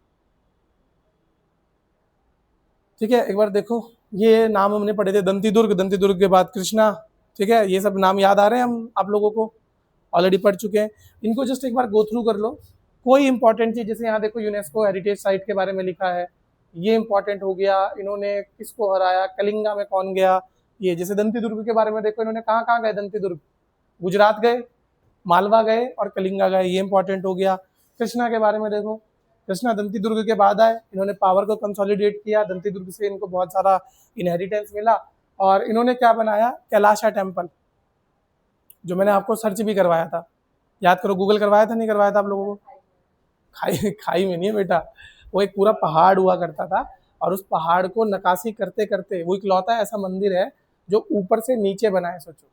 A: ठीक है, एक बार देखो, ये नाम हमने पढ़े थे, दंती दुर्ग के बाद कृष्णा। ठीक है, ये सब नाम याद आ रहे हैं हम आप लोगों को, ऑलरेडी पढ़ चुके हैं। इनको जस्ट एक बार गो थ्रू कर लो, कोई इंपॉर्टेंट चीज, जैसे यहाँ देखो यूनेस्को हेरिटेज साइट के बारे में लिखा है, ये इंपॉर्टेंट हो गया। इन्होंने किसको हराया, कलिंगा में कौन गया, ये जैसे दंती दुर्ग के बारे में देखो, इन्होंने कहाँ कहाँ गए दंती दुर्ग, गुजरात गए, मालवा गए और कलिंगा गए, ये इंपॉर्टेंट हो गया। कृष्णा के बारे में देखो, कृष्णा दंती दुर्ग के बाद आए, इन्होंने पावर को कंसोलिडेट किया, दंती दुर्ग से इनको बहुत सारा इनहेरिटेंस मिला और इन्होंने क्या बनाया, कैलाशा टेम्पल, जो मैंने आपको सर्च भी करवाया था, याद करो, गूगल करवाया था नहीं करवाया था आप लोगों को? खाई खाई में नहीं है बेटा, वो एक पूरा पहाड़ हुआ करता था और उस पहाड़ को नकाशी करते करते वो इकलौता ऐसा मंदिर है जो ऊपर से नीचे बना है। सोचो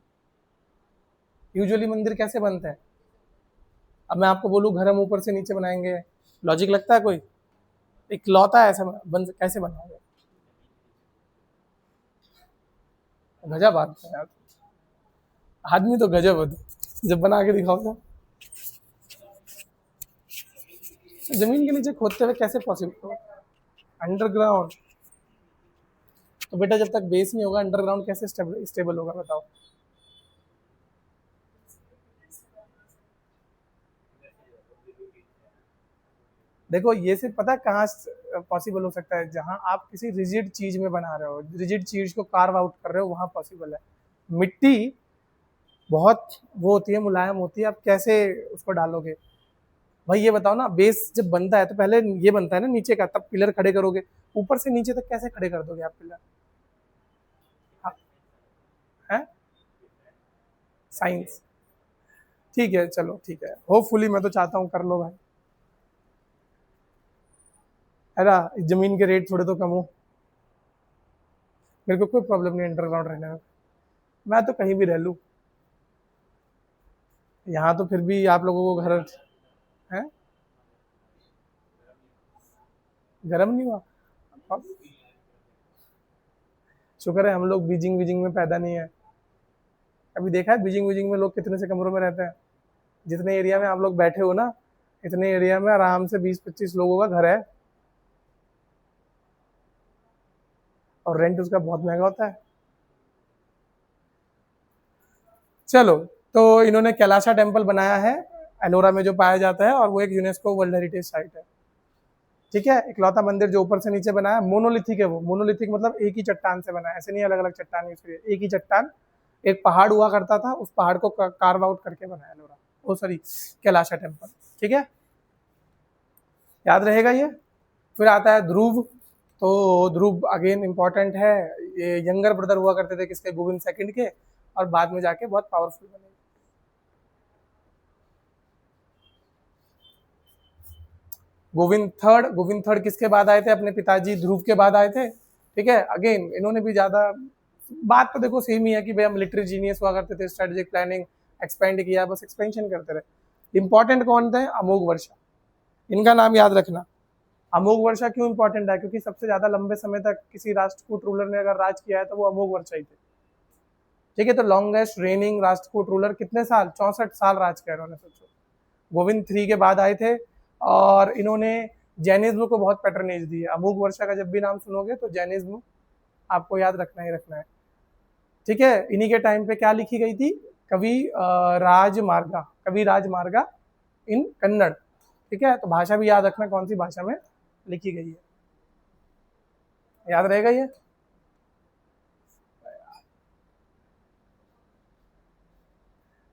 A: यूजुअली मंदिर कैसे बनते हैं, अब मैं आपको बोलूँ घर हम ऊपर से नीचे बनाएंगे, लॉजिक लगता है कोई? इकलौता ऐसा कैसे बनाओगे, गजब बात है यार, आदमी तो गजब होता, जब बना के दिखाओगे। जमीन के नीचे खोदते हुए कैसे पॉसिबल हो, अंडरग्राउंड, तो बेटा जब तक बेस नहीं होगा अंडरग्राउंड कैसे स्टेबल होगा बताओ। देखो ये सिर्फ पता है कहाँ पॉसिबल हो सकता है, जहां आप किसी रिजिड चीज में बना रहे हो, रिजिड चीज को कार्व आउट कर रहे हो, वहां पॉसिबल है। मिट्टी बहुत वो होती है, मुलायम होती है, आप कैसे उसको डालोगे, भाई ये बताओ ना, बेस जब बनता है तो पहले ये बनता है ना नीचे का, तब पिलर खड़े करोगे, ऊपर से नीचे तक कैसे खड़े कर दोगे आप पिलर? है साइंस। ठीक है चलो ठीक है, होपफुली, मैं तो चाहता हूँ कर लो भाई, है ना, जमीन के रेट थोड़े तो कम हो। मेरे को कोई प्रॉब्लम नहीं अंडरग्राउंड रहने में, मैं तो कहीं भी रह लूँ। यहाँ तो फिर भी आप लोगों को घर है, गर्म नहीं हुआ। अब शुक्र है हम लोग बीजिंग बीजिंग में पैदा नहीं है। अभी देखा है बीजिंग बीजिंग में लोग कितने से कमरों में रहते हैं? जितने एरिया में आप लोग बैठे हो ना, इतने एरिया में आराम से 20-25 लोगों का घर है, और रेंट उसका बहुत महंगा होता है। चलो, तो इन्होंने कैलाशा टेम्पल बनाया है एलोरा में जो पाया जाता है, और वो एक यूनेस्को वर्ल्ड हेरिटेज साइट है। ठीक है, इकलौता मंदिर जो ऊपर से नीचे बना है, मोनोलिथिक है वो। मोनोलिथिक मतलब एक ही चट्टान से बना है, ऐसे नहीं अलग अलग चट्टान यूज करी है, एक ही चट्टान, एक पहाड़ हुआ करता था, उस पहाड़ को कार्व आउट करके बनाया एलोरा, ओ सॉरी, कैलाशा टेम्पल। ठीक है, याद रहेगा ये। फिर आता है ध्रुव। तो ध्रुव अगेन इंपॉर्टेंट है, ये यंगर ब्रदर हुआ करते थे किसके, गोविंद सेकंड के, और बाद में जाके बहुत पावरफुल बने। गोविंद थर्ड किसके बाद आए थे? अपने पिताजी ध्रुव के बाद आए थे। ठीक है, अगेन इन्होंने भी ज्यादा, बात तो देखो सेम ही है कि भैया मिलिट्री जीनियस हुआ करते थे, स्ट्रेटेजिक प्लानिंग, एक्सपेंड किया, बस एक्सपेंशन करते रहे। इंपॉर्टेंट कौन थे? अमोघ वर्षा, इनका नाम याद रखना। अमोघ वर्षा क्यों इंपॉर्टेंट है? क्योंकि सबसे ज्यादा लंबे समय तक किसी राष्ट्रकूट रूलर ने अगर राज किया है तो वो अमोघ वर्षा ही थे। ठीक है, तो लॉन्गेस्ट रेनिंग राष्ट्रकूट रूलर कितने साल? 64 साल राज किया इन्होंने, सोचो। गोविंद थ्री के बाद आए थे, और इन्होंने जैनिज्म को बहुत पैटर्नेज दी है। अमोघ वर्षा का जब भी नाम सुनोगे तो जैनिज्म आपको याद रखना ही रखना है। ठीक है, इन्हीं के टाइम पे क्या लिखी गई थी? कवि राजमार्गा, कवि राजमार्गा इन कन्नड़। ठीक है, तो भाषा भी याद रखना कौन सी भाषा में लिखी गई है, याद रहेगा ये।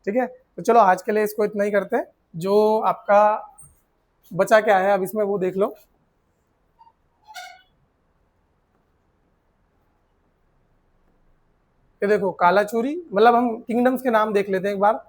A: ठीक है, तो चलो आज के लिए इसको इतना ही करते हैं। जो आपका बचा क्या है अब इसमें वो देख लो। ये देखो कालाचूरी, मतलब हम किंगडम्स के नाम देख लेते हैं एक बार।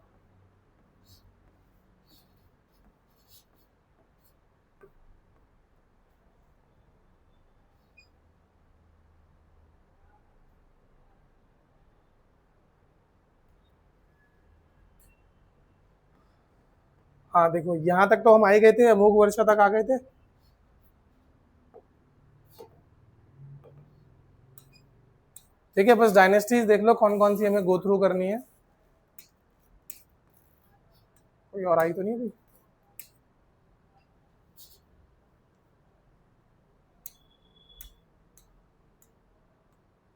A: हाँ देखो, यहाँ तक तो हम आए गए थे, अमोघ वर्षा तक आ गए थे। ठीक है, बस डायनेस्टीज देख लो कौन कौन सी हमें गो थ्रू करनी है। कोई और आई तो नहीं अभी?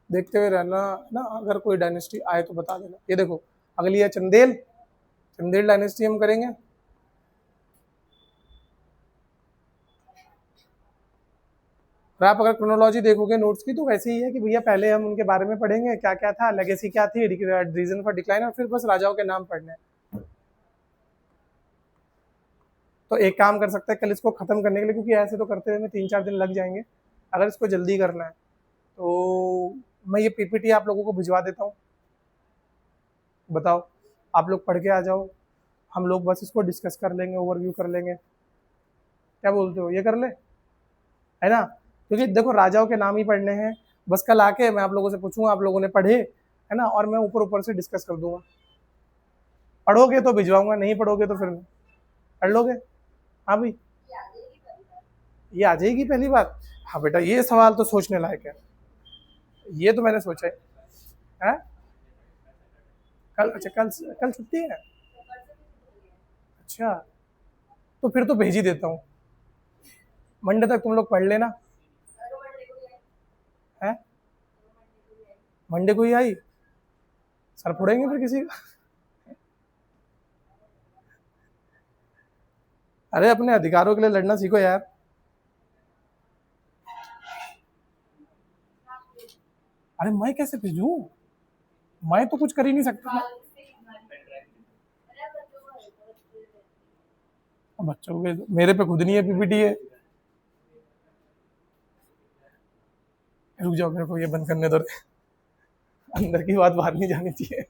A: देखते हुए रहना ना, अगर कोई डायनेस्टी आए तो बता देना। ये देखो अगली है चंदेल, चंदेल डायनेस्टी हम करेंगे। और आप अगर क्रोनोलॉजी देखोगे नोट्स की तो वैसे ही है कि भैया पहले हम उनके बारे में पढ़ेंगे, क्या क्या था, लेगेसी क्या थी, रीजन फॉर डिक्लाइन, और फिर बस राजाओं के नाम पढ़ने हैं। तो एक काम कर सकते हैं कल इसको खत्म करने के लिए, क्योंकि ऐसे तो करते हुए 3-4 दिन लग जाएंगे, अगर इसको जल्दी करना है तो मैं ये पीपीटी आप लोगों को भिजवा देता हूँ। बताओ, आप लोग पढ़ के आ जाओ, हम लोग बस इसको डिस्कस कर लेंगे, ओवरव्यू कर लेंगे। क्या बोलते हो, ये कर ले, है ना? क्योंकि देखो राजाओं के नाम ही पढ़ने हैं, बस कल आके मैं आप लोगों से पूछूंगा आप लोगों ने पढ़े, है ना, और मैं ऊपर ऊपर से डिस्कस कर दूंगा। पढ़ोगे तो भिजवाऊंगा, नहीं पढ़ोगे तो फिर पढ़ लोगे। हाँ भाई, ये आ जाएगी पहली बात। हाँ बेटा, ये सवाल तो सोचने लायक है, ये तो मैंने सोचा है। कल, अच्छा कल, कल छुट्टी है? अच्छा, तो फिर तो भेज ही देता हूँ, मंडे तक तुम लोग पढ़ लेना। है, मंडे को ही आई, सर फोड़ेंगे फिर किसी का। अरे अपने अधिकारों के लिए लड़ना सीखो यार। अरे मैं कैसे भेजूं, मैं तो कुछ कर ही नहीं सकता। बच्चों के मेरे पे खुद नहीं है पीपीटी है। रुक जाओ, मेरे को ये बंद करने दो। अंदर की बात बाहर नहीं जानी चाहिए।